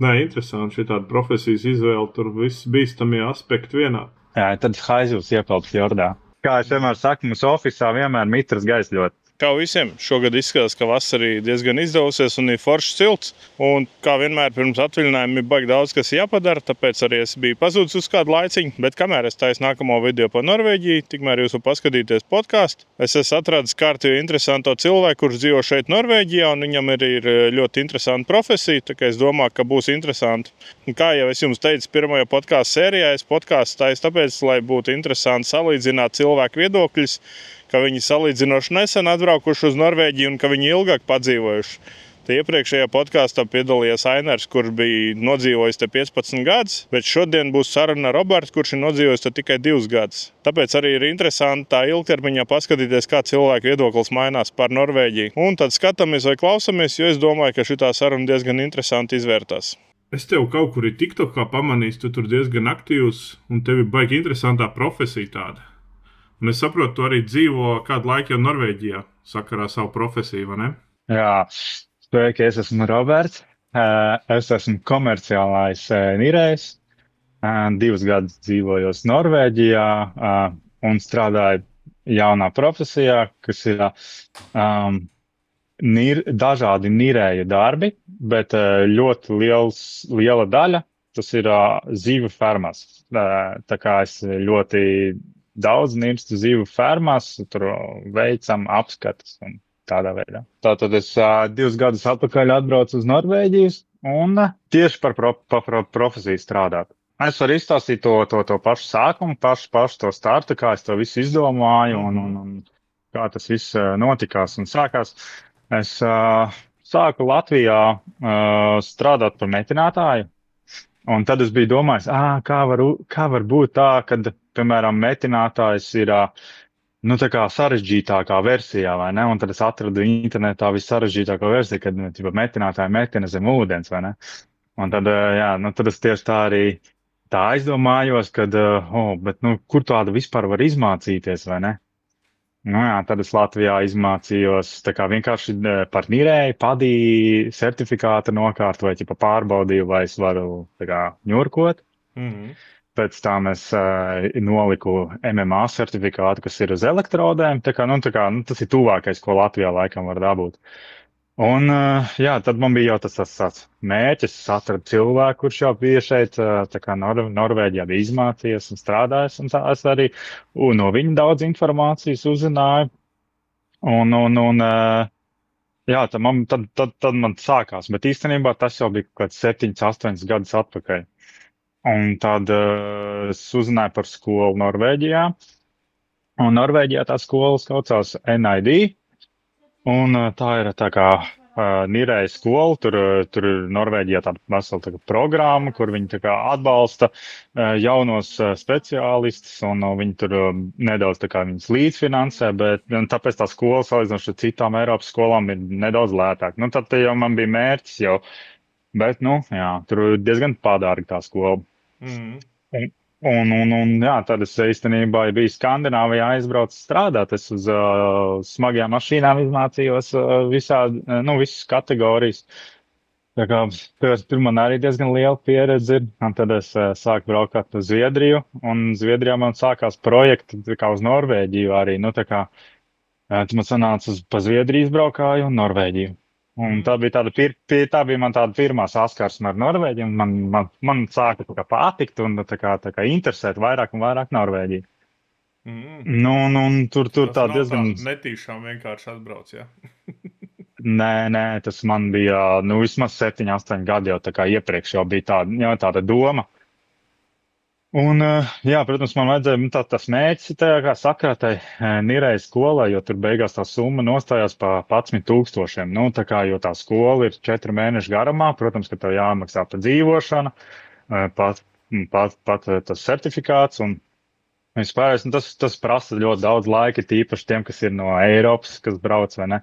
Nē, interesanti, šī tāda profesijas izvēle, tur viss bīstamie aspekti vienā. Jā, tad haizivs iekalps jordā. Kā es vienmēr saku, mums ofisā vienmēr mitras gaisa ļoti. Kā visiem, šogad izskatās, ka vasara ir diezgan izdevusies un ir foršs silts. Un kā vienmēr pirms atvaļinājuma ir baigi daudz, kas jāpadara, tāpēc arī es biju pazudis uz kādu laiciņu. Bet kamēr es taisu nākamo video par Norvēģiju, tikmēr jūs varat paskatīties podkāstu. Es esmu atradis kārtīgi interesantu cilvēku, kurš dzīvo šeit Norvēģijā, un viņam ir ļoti interesanta profesija. Tā kā es domāju, ka būs interesanti. Un kā jau es jums teicu, pirmajā podkāstu sērijā es podkāstu taisu tāpēc, lai būtu interesanti salīdzināt cilvēku viedokļus, ka viņi salīdzinoši nesen atbraukuši uz Norvēģiju un ka viņi ilgāk padzīvojuši. Te iepriekšējā podkāstā piedalījās Ainars, kurš bija nodzīvojis te 15 gadus, bet šodien būs saruna ar Robertu, kurš ir nodzīvojis te tikai 2 gadus. Tāpēc arī ir interesanti tā ilgtermiņā paskatīties, kā cilvēku viedoklis mainās par Norvēģiju. Un tad skatāmies vai klausamies, jo es domāju, ka šitā saruna diezgan interesanti izvērtās. Es tev kaut kur ir TikTokā pamanījis, tu tur diezgan aktīvs un tev ir baigi interesantā profesija tāda. Un es saprotu, tu arī dzīvo kādu laiku jau Norvēģijā sakarā savu profesiju, vai ne? Jā, sveiki, es esmu Roberts. Es esmu komerciālais nirējs. 2 gadus dzīvojos Norvēģijā un strādāju jaunā profesijā, kas ir dažādi nirēju darbi, bet ļoti liela daļa tas ir zīvu fermas. Tā kā es ļoti daudz nirstu zīvu fermās, tur veicam apskatus un tādā veidā. Tātad es 2 gadus atpakaļ atbraucu uz Norvēģijas un tieši par profesiju strādāt. Es varu izstāstīt to pašu sākumu, pašu to startu, kā es to visu izdomāju un kā tas viss notikās un sākās. Es sāku Latvijā strādāt par metinātāju. Un tad es biju domājis, kā var būt tā, kad, piemēram, metinātājs ir tā kā sarežģītākā versijā, vai ne? Un tad es atradu internetā vissarežģītāko versiju, kad metinātāji metina zem ūdens, vai ne? Un tad, tad es tieši tā arī tā aizdomājos, kad, bet kur tādu vispār var izmācīties, vai ne? Tad es Latvijā izmācījos tā kā vienkārši par nirēju, padīju certifikāta nokārt vai pārbaudīju, vai es varu tā kā ņurkot. Pēc tam es noliku MMA certifikātu, kas ir uz elektrodēm. Tas ir tuvākais, ko Latvijā laikam var dabūt. Un tad man bija jau tas mērķis, es atradu cilvēku, kurš jau bija šeit, tā kā Norvēģijā bija izmācījies un strādājis, un tā es arī no viņa daudz informācijas uzzināju. Tad man sākās, bet īstenībā tas jau bija kaut kāds 7, 8 gadus atpakaļ. Un tad es uzzināju par skolu Norvēģijā, un Norvēģijā tā skola saucās NID. Un tā ir tā kā nirēja skola, tur ir Norvēģijā tāda vesela programma, kur viņi tā kā atbalsta jaunos speciālistus, un viņi tur nedaudz tā kā viņus līdzfinansē, bet tāpēc tā skola salīdzinoši ar citām Eiropas skolām ir nedaudz lētāk. Tad jau man bija mērķis jau, bet, tur ir diezgan padārga tā skola. Tad es īstenībā biju Skandināvijā aizbraucis strādāt. Es uz smagajām mašīnām izmācījos visas kategorijas. Tā kā tur man arī diezgan liela pieredze ir. Un tad es sāku braukt uz Zviedriju, un Zviedrijā man sākās projekti tā kā uz Norvēģiju arī. Tad man sanāca pa Zviedriju izbraukāju un Norvēģiju. Un tā bija man tāda pirmā saskarsme ar Norvēģiju, un man sāka tā kā patikt un tā kā interesēt vairāk un vairāk Norvēģiju. Tur tā diezgan... Netīšām vienkārši atbrauc, jā? Nē, tas man bija, vismaz 7, 8 gadi jau tā kā iepriekš jau bija tāda doma. Un, protams, man vajadzēja, tas mērķis tā kā sakrātai nirēja skolai, jo tur beigās tā summa nostājās pa 11,000. Tā kā, jo tā skola ir 4 mēnešu garumā, protams, ka tev jāmaksā par dzīvošanu, pat tas certifikāts un vispārējais, tas prasa ļoti daudz laika, tīpaši tiem, kas ir no Eiropas, kas brauc, vai ne?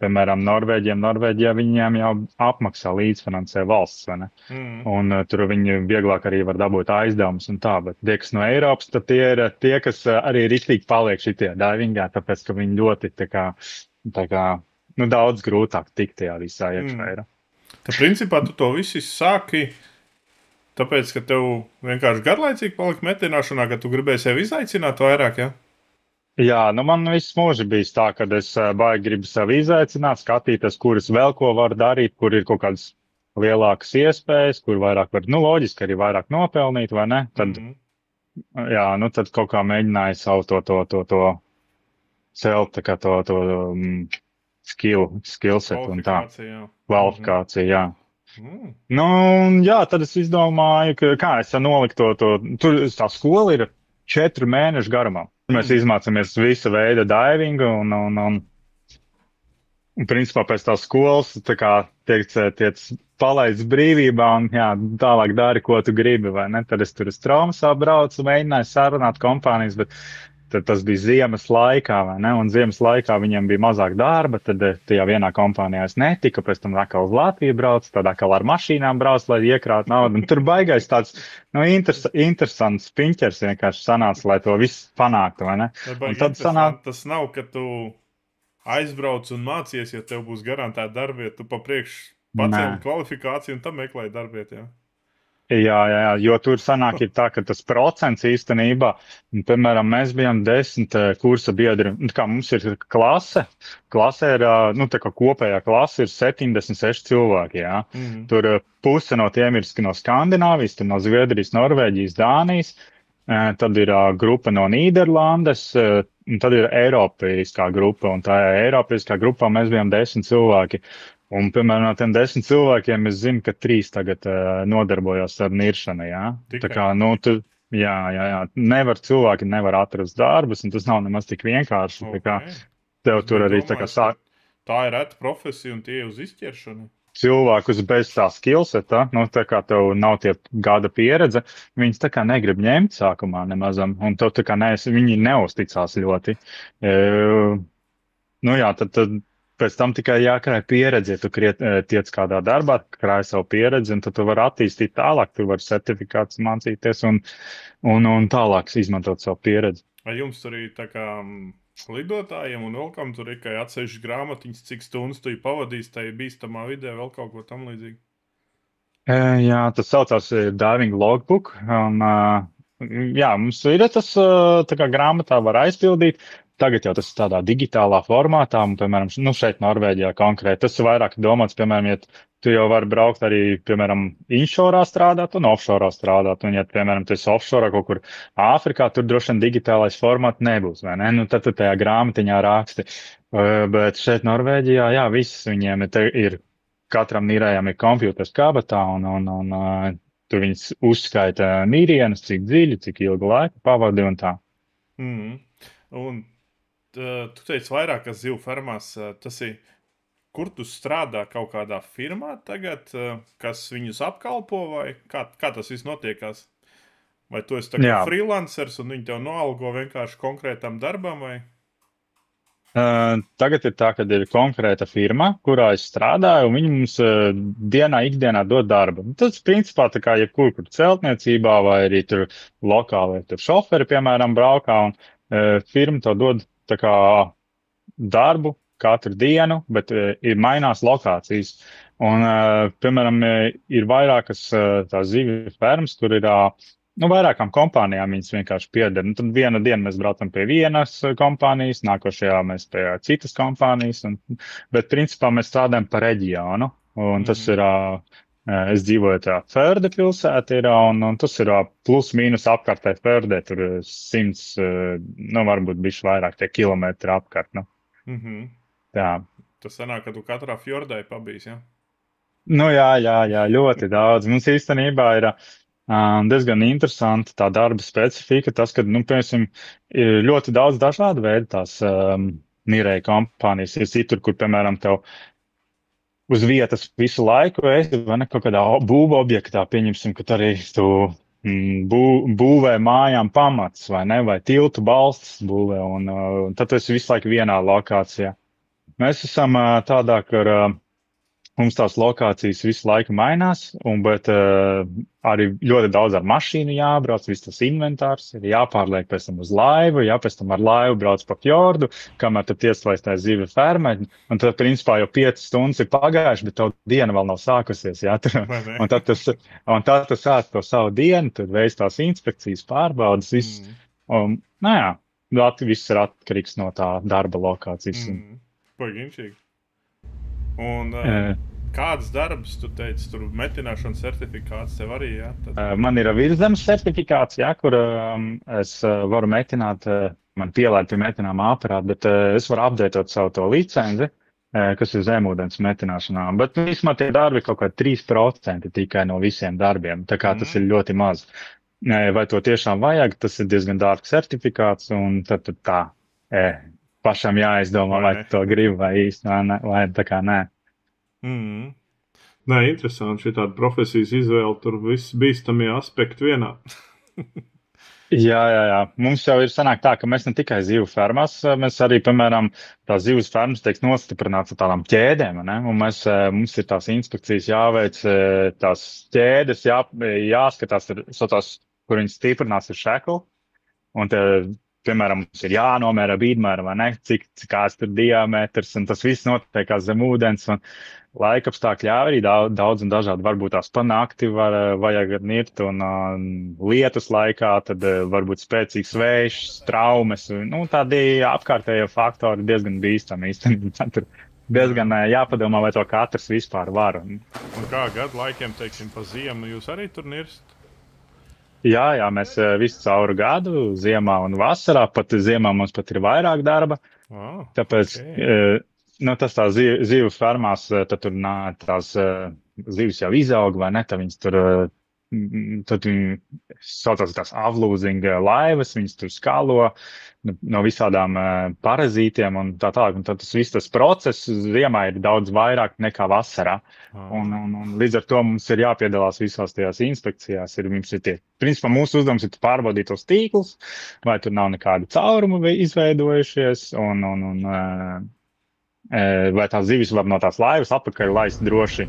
Piemēram, Norvēģijā viņiem jau apmaksā līdzfinansē valsts, vai ne? Un tur viņi vieglāk arī var dabūt aizdevumus un tā, bet tie, kas no Eiropas, tad tie ir tie, kas arī riktīgi paliek šitie divingā, tāpēc, ka viņi ļoti tā kā daudz grūtāk tikt tajā visā iekšā ir. Tad, principā, tu to visu sāki, tāpēc, ka tev vienkārši garlaicīgi palika metināšanā, ka tu gribēji sevi izaicināt vairāk, ja? Jā, nu man viss mūži bijis tā, ka es baigi gribu sevi izaicināt, skatīties, kuras vēl ko var darīt, kur ir kaut kādas lielākas iespējas, kur vairāk var, nu loģiski arī vairāk nopelnīt, vai ne? Tad, jā, nu tad kaut kā mēģināju savu to celt, tā kā to skillset un tā. Kvalifikācija, jā. Nu, jā, tad es izdomāju, ka kā es noliku tur tā skola ir 4 mēnešu garumā. Mēs izmācāmies visu veidu divingu un principā pēc tās skolas, tā kā tiec palaists brīvībā un jā, tālāk dari, ko tu gribi, vai ne? Tad es tur uz Tromsā braucu, mēģināju sarunāt kompānijas, bet tad tas bija ziemas laikā, vai ne? Un ziemas laikā viņiem bija mazāk darba, tad tajā vienā kompānijā es netiku, pēc tam atkal uz Latviju braucu, tad atkal ar mašīnām braucu, lai iekrātu naudu. Un tur baigais tāds, nu, interesants piņķers vienkārši sanāca, lai to visu panāktu, vai ne? Un tad tas nav, ka tu aizbrauc un mācies, ja tev būs garantēta darbieta, tu pa priekš pacēli kvalifikāciju un tam meklēji darbiet, jā. Jā, jo tur sanāk ir tā, ka tas procents īstenībā, piemēram, mēs bijām 10 kursa biedri, kā mums ir klase ir, nu, tā kā kopējā klase ir 76 cilvēki, jā. Tur puse no tiem ir no Skandināvijas, tur no Zviedrijas, Norvēģijas, Dānijas, tad ir grupa no Nīderlandes, un tad ir Eiropiskā grupa, un tā Eiropiskā grupā mēs bijām 10 cilvēki. Un, piemēram, no tiem 10 cilvēkiem es zinu, ka 3 tagad nodarbojos ar niršanu, jā. Tikai. Tā kā, nu, jā, cilvēki nevar atrast darbus, un tas nav nemaz tik vienkārši. Okay. Tā kā tev tur arī tā kā sāk. Tā ir reta profesija un tie uz izķeršanu. Cilvēkus bez tā skillseta, nu, tā kā tev nav tie gada pieredze, viņas tā kā negrib ņemt sākumā nemazam, un tev tā kā viņi neuzticās ļoti. Nu jā, tad pēc tam tikai jākrāj pieredzi, ja tu tiec kādā darbā, krāj savu pieredzi, un tad tu vari attīstīt tālāk, tu vari certifikātus mācīties un tālāk izmantot savu pieredzi. Vai jums tur ir tā kā lidotājiem un vēl kam tur ir kā atsevišķi grāmatiņas, cik stundas tu pavadīs tajā bīstamā vidē, vēl kaut ko tam līdzīgi? Jā, tas saucās Diving Logbook, un jā, mums ir tas tā kā grāmatā var aizpildīt. Tagad jau tas ir tādā digitālā formātā, un, piemēram, nu, šeit Norvēģijā konkrēti. Tas ir vairāk domāts, piemēram, ja tu jau vari braukt arī, piemēram, inshore strādāt un offshore strādāt. Un, ja, piemēram, tu esi offshore kaut kur Āfrikā, tur droši vien digitālais formāts nebūs, vai ne? Nu, tad tu tajā grāmatiņā raksti. Bet šeit Norvēģijā, jā, viss viņiem ir katram nīrējam ir kompjūters kabatā, un tur viņas uzskaita nīrienas, cik dziļi, cik ilgu laiku pavadi un tā. Un tu teici vairākas zivu fermās, tas ir, kur tu strādā kaut kādā firmā tagad, kas viņus apkalpo, vai kā tas viss notiekās? Vai tu esi tā kā freelancers un viņi tev noalgo vienkārši konkrētam darbam, vai? Tagad ir tā, ka ir konkrēta firma, kurā es strādāju, un viņi mums ikdienā dod darbu. Tas, principā, tā kā jebkur, kur celtniecībā, vai arī tur lokāli, tur šoferi, piemēram, braukā, un firma to dod tā kā darbu katru dienu, bet ir mainās lokācijas. Un, piemēram, ir vairākas tās zivju fermas, kur ir, nu, vairākām kompānijām viņas vienkārši pieder. Nu, tad vienu dienu mēs braucam pie vienas kompānijas, nākošajā mēs pie citas kompānijas, bet principā mēs strādājam pa reģionu, un tas ir, es dzīvoju tā Förde pilsēta ir, un tas ir plus mīnus apkārtē Förde, tur 100, nu, varbūt bišķi vairāk tie kilometri apkārt, nu. Tā. Tas sanāk, ka tu katrā fjordē pabijis, ja? Nu, jā, ļoti daudz. Mums īstenībā ir diezgan interesanti tā darba specifika, tas, ka, nu, piemēram, ir ļoti daudz dažādu veidu tās nīrēja kompānijas. Ir citur, kur, piemēram, tev uz vietas visu laiku esi, vai ne, kaut kādā būva objektā, pieņemsim, ka arī tu būvē mājām pamats, vai ne, vai tiltu balstas būvē, un tad tu esi visu laiku vienā lokācijā. Mēs esam tādā, ka mums tās lokācijas visu laiku mainās, bet arī ļoti daudz ar mašīnu jābrauc, viss tas inventārs ir jāpārliek pēc tam uz laivu, pēc tam ar laivu brauc pa fjordu, kamēr tad ieslēgtais zivju fermē, un tad, principā, jau 5 stundas ir pagājuši, bet tavu diena vēl nav sākusies, un tad tu sāc to savu dienu, tad veic tās inspekcijas, pārbaudas, viss, viss ir atkarīgs no tā darba lokācijas. Paginčīgi. Un kādas darbas, tu teici, tur metināšanas certifikāts tev arī, jā? Man ir virszemes certifikāts, kur es varu metināt, man pielēt pie metināmā aparāta, bet es varu apdētot savu to licenci, kas ir zemūdens metināšanā. Bet vismaz tie darbi kaut kā 3% tikai no visiem darbiem, tā kā tas ir ļoti maz. Vai to tiešām vajag, tas ir diezgan dārgs certifikāts, un tad tā pašam jāizdomā, vai to grib, vai īsti, vai tā kā nē. Nē, interesanti, šī tāda profesijas izvēle, tur viss bīstamie aspekti vienā. Jā. Mums jau ir sanāk tā, ka mēs ne tikai zivju fermās, mēs arī, piemēram, tās zivju fermas tiek nostiprināts ar tādām ķēdēm, ne? Un mums ir tās inspekcijas jāveic, tās ķēdes jāskatās, kur viņas stiprinās ar šeklu, un piemēram, mums ir jānomēra bīdmēra, vai ne, cik kāds tur diametrs, un tas viss notiek zem ūdens, un laikapstākļi arī daudz un dažādi. Varbūt tās pa nakti vajag nirt, un lietus laikā, tad varbūt spēcīgs vējš, traumas, tādi apkārtējie faktori diezgan bīstami īstenībā. Tur diezgan jāpadomā, vai to katrs vispār var. Un kā gadu laikiem, teiksim, pa ziemu jūs arī tur nirst? Jā, mēs visu cauru gadu, ziemā un vasarā, pat ziemā mums pat ir vairāk darba. Tāpēc, tas tās zivju fermās, tad tur tās zivs jau izaug, vai ne, tad viņas tur, tad viņi saucās tās avlūzinga laivas, viņas tur skalo no visādām parazītiem un tā tālāk. Un tad tas process ziemā ir daudz vairāk nekā vasarā. Un līdz ar to mums ir jāpiedalās visās tajās inspekcijās. Principā mūsu uzdevums ir pārbaudīt tos tīklus, vai tur nav nekādi caurumi izveidojušies, un vai tās zivis var no tās laivas atpakaļ laist droši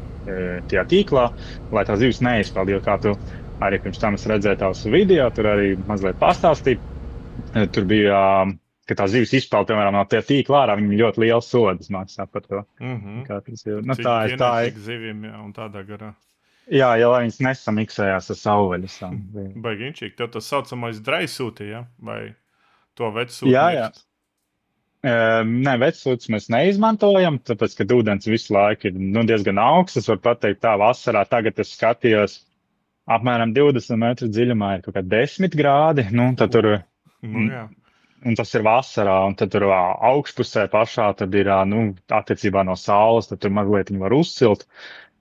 tajā tīklā, lai tās zivis neizpeld, jo kā tu arī pirms tam es redzēju tavs video, tur arī mazliet pastāstīja. Tur bija, ka tās zivis izpeld, piemēram, no tie tīkla ārā, viņi ļoti liels sodas maksā par to. Kā tas ir. Tā ir ziviem, jā, un tādā garā. Jā, lai viņas nesamiksējās ar savvaļas. Baiginčīgi, tev tas saucamais draisūti, jā? Vai to vecūti? Jā. Nē, vecūtis mēs neizmantojam, tāpēc, ka ūdens visu laiku ir diezgan augsts. Es varu pateikt tā, vasarā tagad es skatījos apmēram 20 metru dziļumā ir kaut kā 10 grādi, tad tur, un tas ir vasarā, un tad tur augšpusē pašā, tad ir, attiecībā no saules, tad tur mazliet viņi var uzsilt,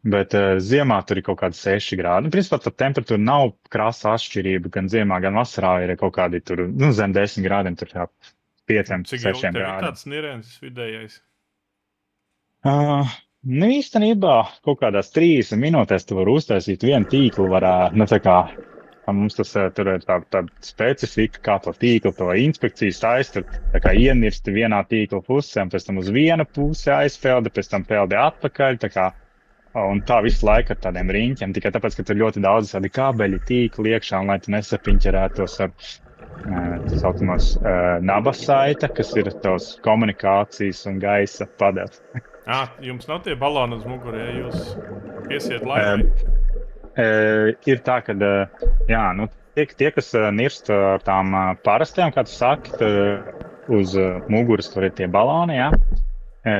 bet ziemā tur ir kaut kādi 6 grādi. Principā tā temperatūra nav krasa atšķirība, gan ziemā, gan vasarā ir kaut kādi tur, zem 10 grādiem, tur 5-6 grādiem. Cik ilgi tev ir tāds nirēns vidējais? Īstenībā kaut kādās 30 minūtēs tu vari uztaisīt vienu tīklu, mums tas tur ir tāda specifika, kā to tīklu, to inspekcijas taist, tā kā ienirsti vienā tīkla pusē, pēc tam uz vienu pusi aizpeldi, pēc tam peldi atpakaļ, un tā visu laiku ar tādiem riņķiem, tikai tāpēc, ka tur ļoti daudz tādi kabeļi tīkli iekšā, un lai tu nesapiņķerētos ar saucamās nabasaita, kas ir tavs komunikācijas un gaisa padevs. Jums nav tie baloni uz mugurē, ja jūs iesiet laivai? Ir tā, ka tie, kas nirst ar tām parastajām, kā tu saki, uz muguras, tur ir tie baloni, jā.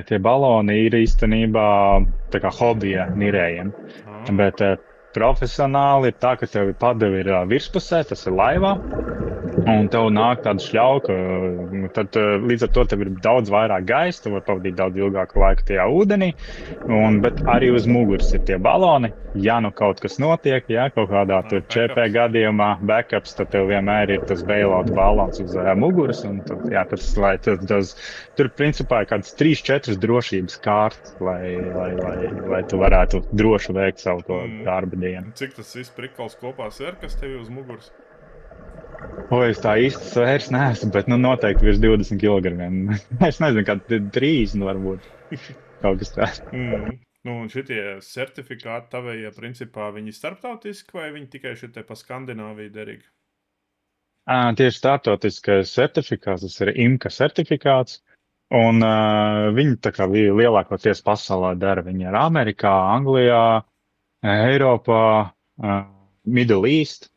Tie baloni ir īstenībā tā kā hobija nirējiem, bet profesionāli ir tā, ka tev padevi ir virspusē, tas ir laivā, un tev nāk tāda šļauka, tad līdz ar to tev ir daudz vairāk gaisa, tu vari pavadīt daudz ilgāku laiku tajā ūdenī, bet arī uz muguras ir tie baloni, ja kaut kas notiek, kaut kādā tur ČP gadījumā backups, tad tev vienmēr ir tas bailout balons uz muguras, un tad, tur principā ir kāds 3-4 drošības kārtas, lai tu varētu droši veikt savu to darba dienu. Cik tas viss prikals kopā sver, kas tev uz muguras? Es tā īsti svērs neesmu, bet noteikti virs 20 kg. Es nezinu, kā 30 varbūt. Kaut kas tāds. Nu, un šitie certifikāti tavējie, principā, viņi starptautiski vai viņi tikai šitie pa Skandināviju derīgi? Tieši startautiskais certifikāts, tas ir IMCA certifikāts, un viņi tā kā lielākoties pasaulē dara. Viņi ir Amerikā, Anglijā, Eiropā, Middle East.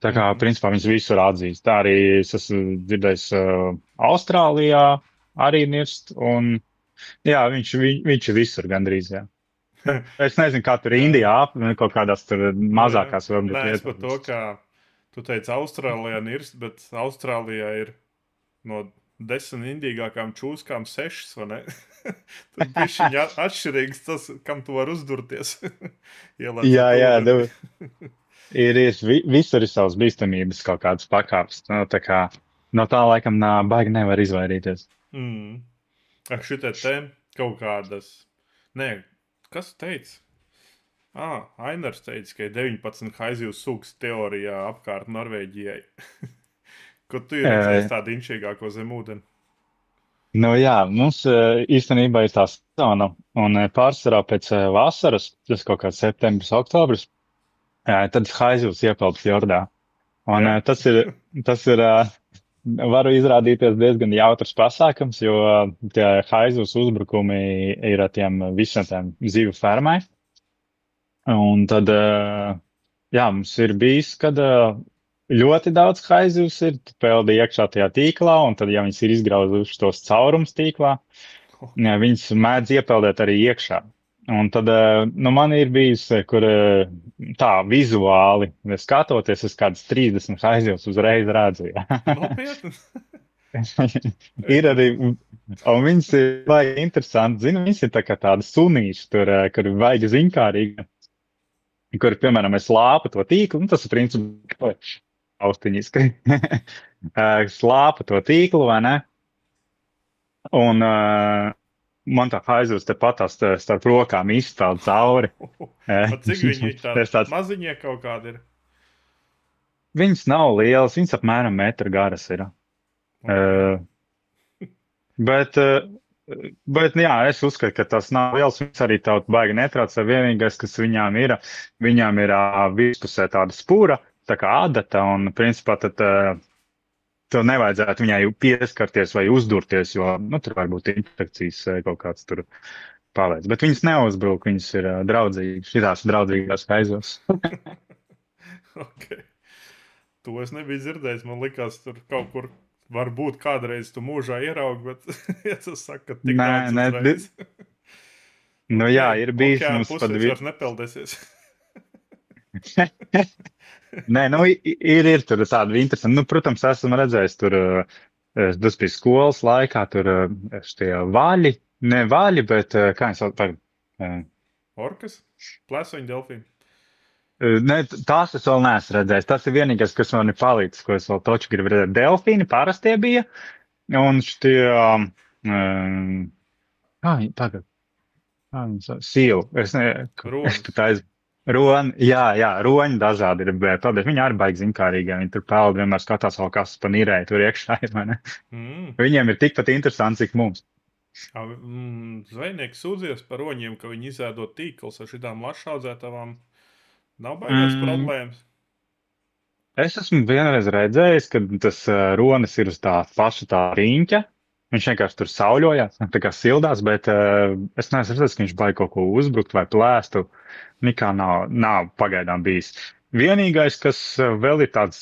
Tā kā, principā, viņas visur atzīst. Tā arī es esmu dzirdējis Austrālijā arī nirst, un jā, viņš ir visur gandrīz, jā. Es nezinu, kā tur Indijā, kaut kādās tur mazākās varbūt Nē, es par vietās. to, kā tu teici, Austrālijā nirst, bet Austrālijā ir no 10 indīgākām čūskām 6, vai ne? Tad bišķiņ atšķirīgs tas, kam tu var uzdurties. Jā, visur ir savas bīstamības kaut kādas pakāpes. Nu, tā kā no tā laikam baigi nevar izvairīties. Ak, šitie te kaut kādas. Nē, kas teica? Ainars teica, ka ir 19 haizivju sugas teorijā apkārt Norvēģijai. Ko tu ir redzējis tādu inčīgāko zem ūdeni? Nu jā, mums īstenībā ir tā sezona, un pārsvarā pēc vasaras, tas kaut kāds septembris, oktobris, tad haizivs iepeld fjordā. Un tas ir varu izrādīties diezgan jautrs pasākums, jo tie haizivs uzbrukumi ir ar tiem visiem tiem zivu fermai. Un tad, jā, mums ir bijis, kad ļoti daudz haizivs ir peldi iekšā tajā tīklā, un tad, ja viņas ir izgrauzuši tos caurums tīklā, viņas mēdz iepeldēt arī iekšā. Un tad, nu, man ir bijis, kur tā vizuāli skatoties, es kādas 30 haizivs uzreiz redzu. Nopietni. Ir arī, un viņas ir baigi interesanti, zinu, viņas ir tā kā tāda sunīša, tur, kur baigi zinkārīgi, kur, piemēram, es lāpu to tīklu, nu, tas ir principā austiņiski, slāpu to tīklu, vai ne? Un man tā haizivs te patās starp rokām izspēl cauri. Cik viņi tādi maziņie kaut kādi ir? Viņas nav lielas, viņas apmēram metru garas ir. Bet, jā, es uzskatu, ka tas nav liels, viņas arī tautu baigi netraucē. Vienīgais, kas viņām ir vispusē tāda spūra, tā kā adata, un principā tad tev nevajadzētu viņai pieskarties vai uzdurties, jo, nu, tur var būt infekcijas kaut kāds tur paveids. Bet viņas neuzbruk, viņas ir draudzīgas, šitās draudzīgās haizivs. Okay. To es nebiju dzirdējis, man likās tur kaut kur varbūt kādreiz tu mūžā ieraugi, bet ja tas saka, ka tik daudz uzreiz. Nu jā, ir bijis mums pat vairs nepeldēsies. Nē, nu, ir tur tāda interesanta. Nu, protams, esmu redzējis tur, tas bija skolas laikā, tur tie vaļi, ne vaļi, bet, kā viņi sauc par... Orkas? Plēsoņu delfīni? Ne, tās es vēl neesmu redzējis. Tas ir vienīgais, kas man ir palīdzis, ko es vēl toču gribu redzēt. Delfīni parastie bija, un šitie... Sīlu. Roni, jā, roņi dažādi ir, bet paldies, viņi arī baigi zinkārīgi, viņi tur peld, vienmēr skatās vēl kas pa nirēju tur iekšā, vai ne? Viņiem ir tikpat interesanti, cik mums. Zvejnieki sūdzies par roņiem, ka viņi izēdot tīkls ar šitām lašaudzētavām. Nav baigās problēmas? Es esmu vienreiz redzējis, ka tas ronis ir uz tā paša tā riņķa. Viņš vienkārši tur sauļojās, tā kā sildās, bet es neesmu redzējis, ka viņš baigi kaut ko uzbrukt vai plēstu. Nekā nav pagaidām bijis. Vienīgais, kas vēl ir tāds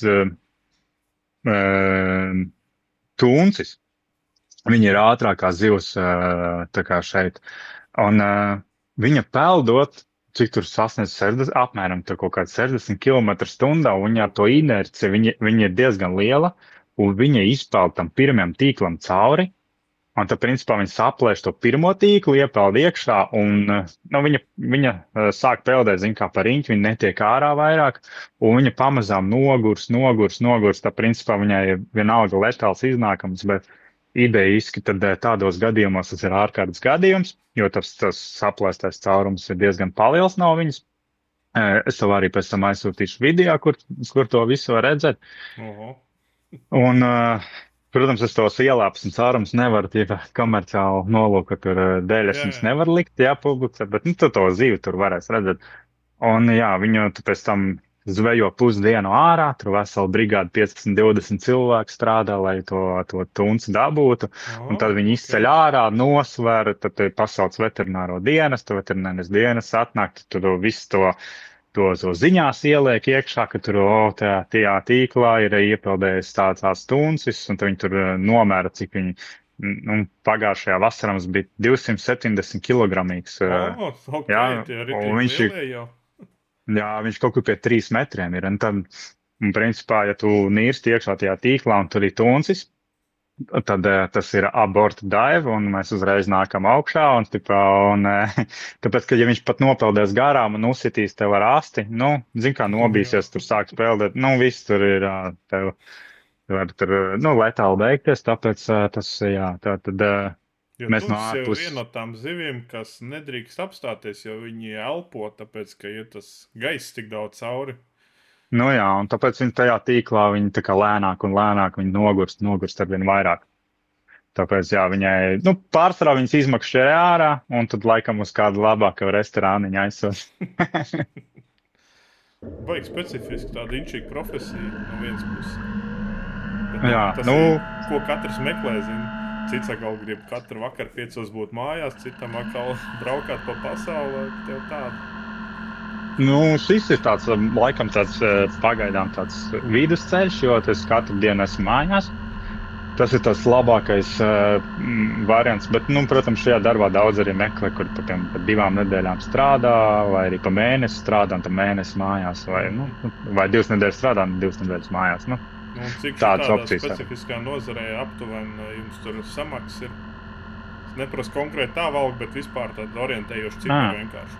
tūncis, viņi ir ātrākās zivs tā kā šeit, un viņa peldot, cik tur sasniedz apmēram tur kaut kāds 60 km/h, un viņa ar to inerci, viņa ir diezgan liela, un viņa izpeld tam pirmajam tīklam cauri, un tad, principā, viņa saplēš to pirmo tīklu, iepeld iekšā, un nu, viņa sāk peldēt, zin kā par riņķi, viņa netiek ārā vairāk, un viņa pamazām nogurs, tad, principā, viņai vienalga letāls iznākums, bet idejiski tad tādos gadījumos tas ir ārkārtas gadījums, jo tas saplēstais caurums ir diezgan paliels no viņas. Es tev arī pēc tam aizsūtīšu video, kur to visu var redzēt. Un Protams, es tos ielāpes un cārums nevaru tie komerciāli nolūku, tur dēļ es viņus nevaru likt, publicēt, bet, tu to zivu tur varēs redzēt. Un, jā, viņu tu pēc tam zvejo pusdienu ārā, tur vesela brigāde 15-20 cilvēku strādā, lai to tunci dabūtu. Un tad viņi izceļ ārā, nosver, tad pasauc veterināro dienestu, veterinārais dienests atnāk, tur visu to ziņās ieliek iekšā, ka tur tajā tīklā ir iepeldējis tāds tuncis, un tad viņi tur nomēra, cik viņi, pagājušajā vasarā mums bija 270 kilogramīgs. Viņš kaut kur pie 3 metriem ir, un tad, principā, ja tu nīrsti iekšā tajā tīklā, un tur ir tuncis, tad tas ir abort dive, un mēs uzreiz nākam augšā, un tāpēc, ka ja viņš pat nopeldēs garām un uzsitīs tev ar asti, zin kā nobīsies, tur sāks peldēt, viss tur ir, tev var tur, letāli beigties, tāpēc tas, jā, tad mēs no ārpus. Viena no tām zivīm, kas nedrīkst apstāties, jo viņi elpo, tāpēc, ka ir tas gaiss tik daudz cauri. Jā, un tāpēc viņi tajā tīklā, viņi tā kā lēnāk un lēnāk viņi nogurst arvien vairāk. Tāpēc, jā, viņai, pārsvarā viņas izmakšķē ārā, un tad laikam uz kādu labāku restorāniņu aizsos. Baigi specifiski tāda inčīga profesija no vienas puses. Bet, jā, tas ir, ko katrs meklē, Cits atkal grib katru vakaru 5 būt mājās, citam atkal braukāt pa pasauli, tev tāda. Šis ir tāds, laikam tāds pagaidām tāds vidusceļš, jo es katru dienu esmu mājās. Tas ir tas labākais variants, bet, protams, šajā darbā daudz arī meklē, kur pa 2 nedēļām strādā, vai arī pa mēnesi strādā, un tad mēnesi mājās, vai 2 nedēļas strādā, un 2 nedēļas mājās. Cik tādā specifiskā nozarē aptuveni jums tur samaks ir? Es neprasu konkrēti tā valga, bet vispār tāda orientējoša cipara vienkārši.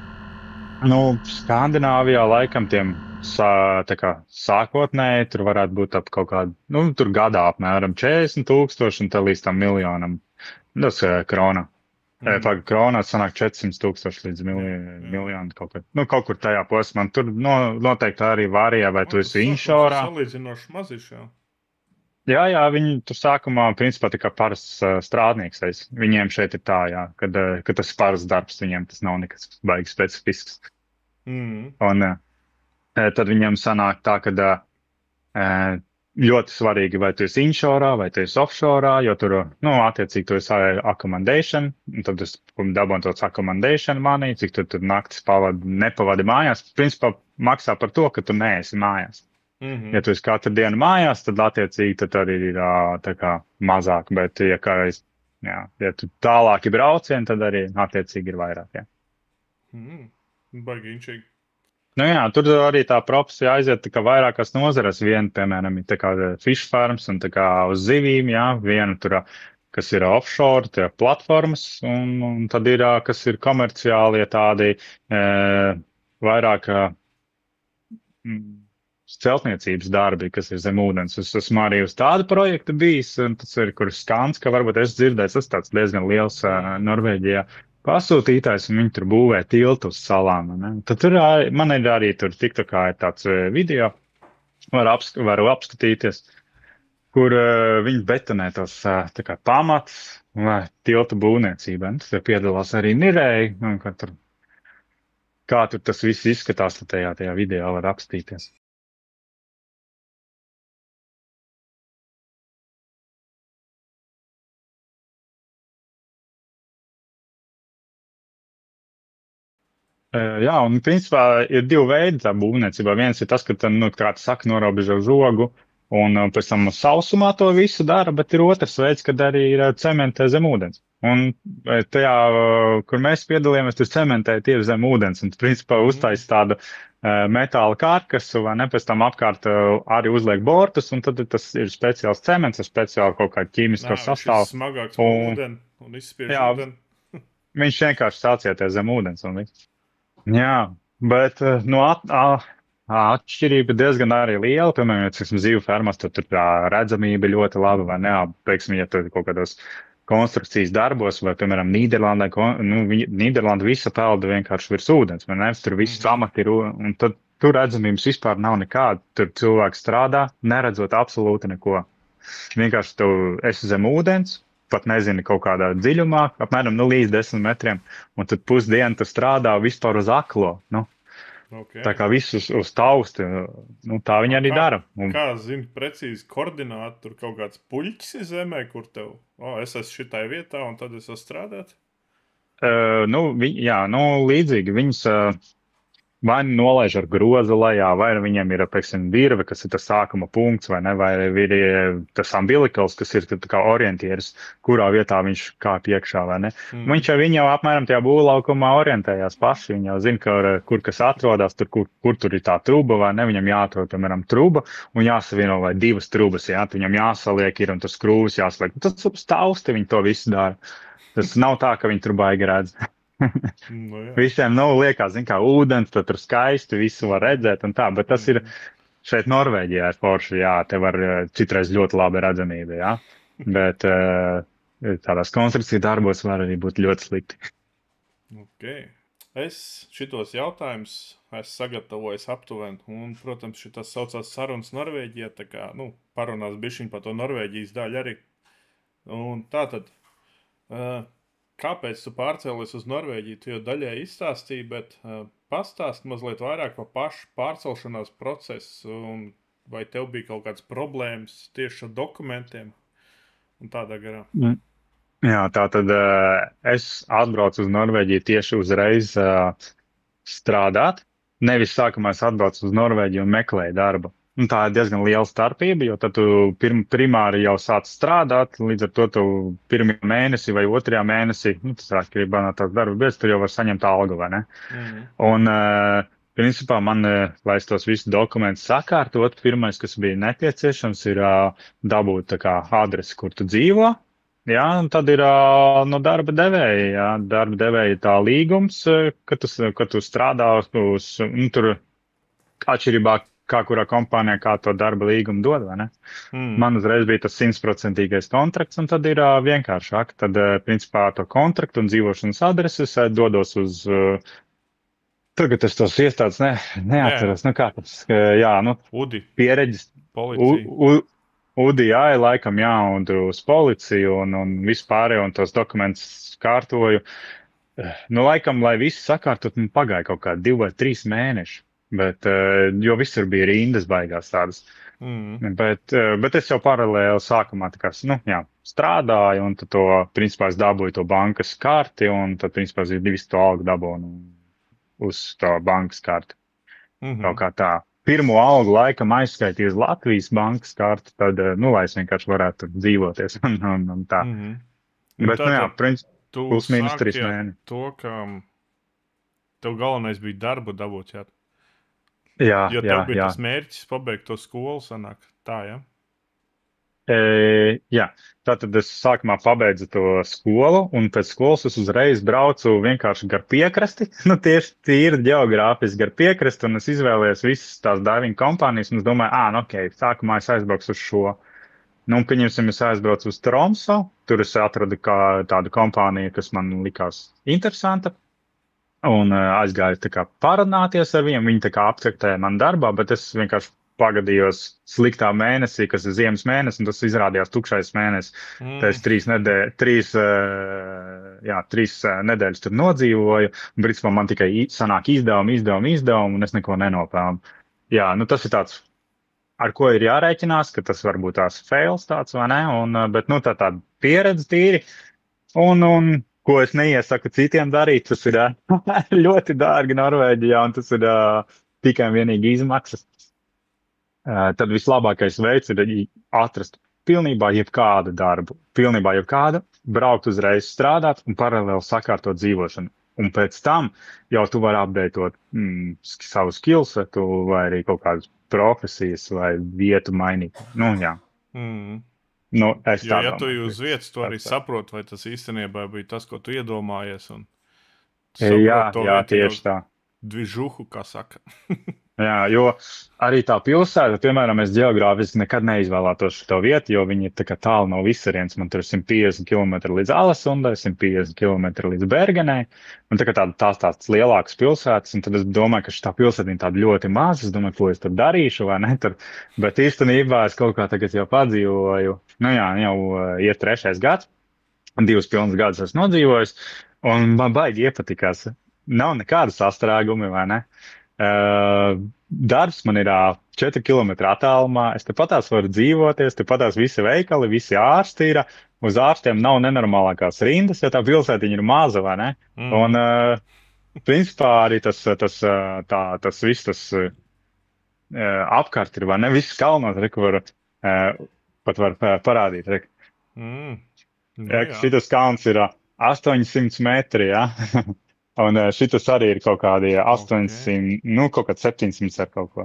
Skandināvijā laikam tiem sākotnēji tur varētu būt ap kaut kādu, tur gadā apmēram 40,000 un tad līdz tam miljonam. Tas krona. Kronā sanāk 400,000 līdz miljonu kaut kur. Kaut kur tajā posmā. Tur noteikti arī varijā, vai tu esi inšorā. Salīdzinoši maziņš, jā. Jā, viņi tur sākumā, principā, tā kā parasts strādnieks. Viņiem šeit ir tā, jā, kad tas ir parasts darbs, viņiem tas nav nekas baigi specifisks. Un tad viņiem sanāk tā, ka ļoti svarīgi, vai tu esi inshorā, vai tu esi offshorā, jo tur, attiecīgi, tu esi accommodation, un tad tu dabūni tos accommodation money, cik tu tur naktis nepavadi mājās. Principā maksā par to, ka tu neesi mājās. Ja tu esi katru dienu mājās, tad attiecīgi tad arī ir tā kā mazāk, bet ja tu tālāki braucieni, tad arī attiecīgi ir vairāk, jā. Baigi inčīgi. Jā, tur arī tā profesija aiziet tā kā vairākas nozares. Viena, piemēram, ir tā kā fish farms un tā kā uz zivīm, jā. Viena tur, kas ir offshore, tie platformas, un tad ir, kas ir komerciāli, tādi vairāk celtniecības darbi, kas ir zem ūdens. Es esmu arī uz tādu projektu bijis, un tas ir, kur Skanska, varbūt es dzirdēju, tas tāds diezgan liels Norvēģijā pasūtītājs, un viņi tur būvē tiltu uz salām. Tad tur man ir arī tur TikTokā ir tāds video, varu apskatīties, kur viņi betonē tos tā kā pamats tiltu būvniecībā. Tur piedalās arī nirēji, un kā tur tas viss izskatās, tad tajā video var apskatīties. Jā, un principā ir 2 veidi tā būvniecībā. Viens ir tas, ka kā tu saki, norobežo žogu, un pēc tam sausumā to visu dara, bet ir otrs veids, kad arī ir cementē zem ūdens. Un tajā, kur mēs piedalījāmies, tur cementēja tieši zem ūdens, un principā uztaisa tādu metāla kārkasu, vai ne, pēc tam apkārt arī uzliek bortus, un tad tas ir speciāls cements, ar speciālu kaut kādu ķīmisko sastāvu. Šis smagāks par ūdeni un izspiež ūdeni. Viņš vienkārši sācieties zem ūdens un viss. Jā, bet atšķirība diezgan arī liela. Piemēram, ja zīvu fermās, tad tur tā redzamība ļoti laba, vai ne? Teiksim, ja tur kaut kādos konstrukcijas darbos, vai, piemēram, Nīderlanda visa pelda vienkārši virs ūdens, vai ne? Tur viss amati ir, un tad tur redzamības vispār nav nekāda. Tur cilvēks strādā, neredzot absolūti neko. vienkārši tu esi zem ūdens, pat nezini kaut kādā dziļumā, apmēram līdz 10 metriem, un tad pusdienu tu strādā vispār uz aklo. Okay. Tā kā visus uz tausti, tā viņi arī dara. Kā zini precīzi koordināti, tur kaut kāds puļķis ir zemē, kur tev, es esmu šitai vietā, un tad es varu strādāt? Līdzīgi viņus vai nolaiž ar grozu lejā, vai viņiem ir, piemēram, virve, kas ir tas sākuma punkts, vai ir tas umbilikals, kas ir kā orientieris, kurā vietā viņš kāp iekšā, vai ne. Viņi jau apmēram tajā būvlaukumā orientējās paši, viņi jau zina, kur kas atrodas, kur tur ir tā truba, vai ne, viņam jāatrod, piemēram, truba, un jāsavieno vai 2 trubas, viņam jāsaliek ir, un tas skrūvis jāsaliek. Tas uz tausti viņi to visu dara. Tas nav tā, ka viņi tur baigi redz. Visiem liekas, kā ūdens, tad tur skaisti, visu var redzēt un tā, bet tas ir šeit Norvēģijā ir forši, te var citreiz ļoti labi redzamība, bet tādās konstrukciju darbos var arī būt ļoti slikti. Okay. Es šitos jautājumus esmu sagatavojis aptuveni, un, protams, šitas saucās sarunas Norvēģijā, tā kā, parunās bišķiņ par to Norvēģijas daļu arī. Un tātad, kāpēc tu pārcēlies uz Norvēģiju? Tu jau daļai izstāstīji, bet pastāst mazliet vairāk par pašu pārcelšanās procesu, un vai tev bija kaut kādas problēmas tieši ar dokumentiem un tādā garā? Jā, tātad es atbraucu uz Norvēģiju tieši uzreiz strādāt. Nevis sākumā es atbraucu uz Norvēģiju un meklēju darbu. Tā ir diezgan liela starpība, jo tad tu primāri jau sāc strādāt, līdz ar to tu pirmajā mēnesī vai otrajā mēnesī, tas atkarībā no tās darba vietas, tu jau var saņemt algu, vai ne? Un, principā, man, lai es tos visus dokumentus sakārtot, pirmais, kas bija nepieciešams, ir dabūt tā kā adresi, kur tu dzīvo, un tad ir no darba devēja, darba devēja tā līgums, ka tu strādā uz, tur atšķirībā, kā kurā kompānijā, kā to darba līgumu dod, vai ne? Man uzreiz bija tas 100% kontrakts, un tad ir vienkāršāk. Tad, principā, to kontraktu un dzīvošanas adreses dodos uz, tagad es tos iestādes neatceros, kā tas, Udi. Piereģis. Policija. Udi, laikam, un uz policiju, un vispārējo, un tos dokumentus kārtoju. Laikam, lai visu sakārtot, man pagāja kaut kā 2 vai 3 mēneši. Bet, jo visur bija rindas baigās tādas. Bet es jau paralēli sākumā strādāju, un tad principā, es dabūju to bankas karti, un tad, principā, es visu to algu dabūju uz to bankas karti. Kaut kā tā. Pirmo algu laikam aizskaitīju uz Latvijas bankas karti, tad, lai es vienkārši varētu dzīvoties un tā. Bet, plus mīnus 3 mēneši. To, ka tev galvenais bija darbu dabūt, Jā, jo tev bija tas mērķis pabeigt to skolu, sanāk tā, Jā, tātad es sākumā pabeidzu to skolu, un pēc skolas es uzreiz braucu vienkārši gar piekrasti, tieši tīri ģeogrāfiski gar piekrasti, un es izvēlējos visas tās diving kompānijas, un es domāju, sākumā es aizbraukšu uz šo. Pieņemsim, es aizbraucu uz Tromso, tur es atradu tādu kompāniju, kas man likās interesanta. Un aizgāju parunāties ar viņiem, viņi apcektēja man darbā, bet es vienkārši pagadījos sliktā mēnesī, kas ir ziemas mēnesis, un tas izrādījās tukšais mēnesis. Tā es 3 nedēļas tur nodzīvoju, un principā man tikai sanāk izdevumi, un es neko nenopelnu. Tas ir tāds, ar ko ir jārēķinās, ka tas varbūt tās fails tāds, vai ne, bet tāda pieredze tīri, un ko es neiesaku citiem darīt, tas ir ļoti dārgi Norvēģijā, un tas ir tikai un vienīgi izmaksas. Tad vislabākais veids ir atrast pilnībā jebkādu darbu, braukt uzreiz strādāt un paralēli sakārtot dzīvošanu. Un pēc tam jau tu vari updateot savu skillsetu vai arī kaut kādas profesijas vai vietu mainīt. Ja tu uz vietas to arī saproti, vai tas īstenībā bija tas, ko tu iedomājies. Un jā, tieši tā. Dvižuhu, kā saka. Jā, jo arī tā pilsēta, piemēram, es geogrāfiski nekad neizvēlētos šo vietu, jo viņi ir tā kā tālu no visarienes. Man tur ir 150 km līdz Alesundai, 150 km līdz Bergenai, un tā kā tās lielākas pilsētas, un tad es domāju, ka šī pilsēta ir tāda ļoti maza, es domāju, ko es tur darīšu, vai ne, tur, bet īstenībā es kaut kā tagad jau padzīvoju, nu jā, jau iet 3. gads, 2 pilnus gadus esmu nodzīvojis, un man baigi iepatikās. Nav nekāda sastrēgumi, vai ne? Darbs man ir 4 km attālumā. Es tepatās varu dzīvoties, tepatās visi veikali, visi ārsti ir. Uz ārstiem nav nenormālākās rindas, jo tā pilsētiņa ir maza, vai ne? Un, principā, arī tas viss, tas apkārt ir, vai ne? Viss kalnos, reku var, pat var parādīt, reku. Šitas kalns ir 800 metri, jā. Un šitas arī ir kaut kādi 800, nu, kaut kāds 700 ar kaut ko.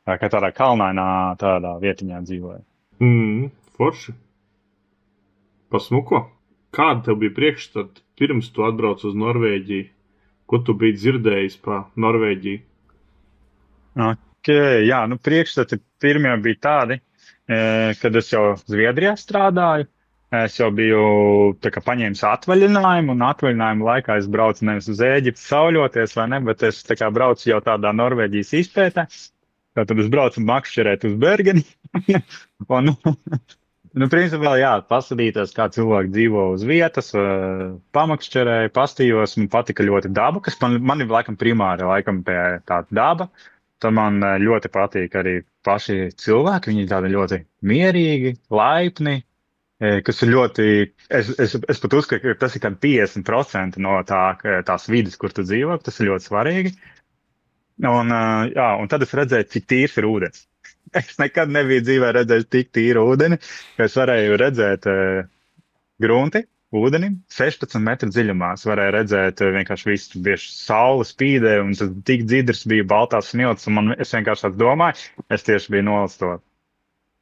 Kā tādā kalnainā tādā vietiņā dzīvoja. Forši. Pasmuko. Kāda tev bija priekšstata pirms tu atbrauc uz Norvēģiju? Ko tu biji dzirdējis pa Norvēģiju? Jā, nu priekšstati pirmie bija tādi, kad es jau Zviedrijā strādāju. Es jau biju paņēmis atvaļinājumu, un atvaļinājumu laikā es braucu nevis uz Ēģipti sauļoties, vai ne, bet es braucu jau tādā Norvēģijas izpētē. Tātad es braucu makšķerēt uz Bergeni. Un, principā, jā, pasadīties, kā cilvēki dzīvo uz vietas, pamakšķerēju, pastījos, man patika ļoti daba, kas man ir laikam primāri, tā daba. Tad man ļoti patīk arī paši cilvēki, viņi ir tādi ļoti mierīgi, laipni. Kas ir ļoti, es pat uzskatu, ka tas ir 50% no tās vides, kur tu dzīvo, tas ir ļoti svarīgi. Un tad es redzēju, cik tīrs ir ūdens. Es nekad nebiju dzīvē redzējis tik tīru ūdeni, ka es varēju redzēt grunti ūdenim 16 metru dziļumā. Es varēju redzēt vienkārši visu bieži saule spīdē, un tas tik dzidrs bija baltās smilts, un es vienkārši tāds domāju, es tieši biju nolicis to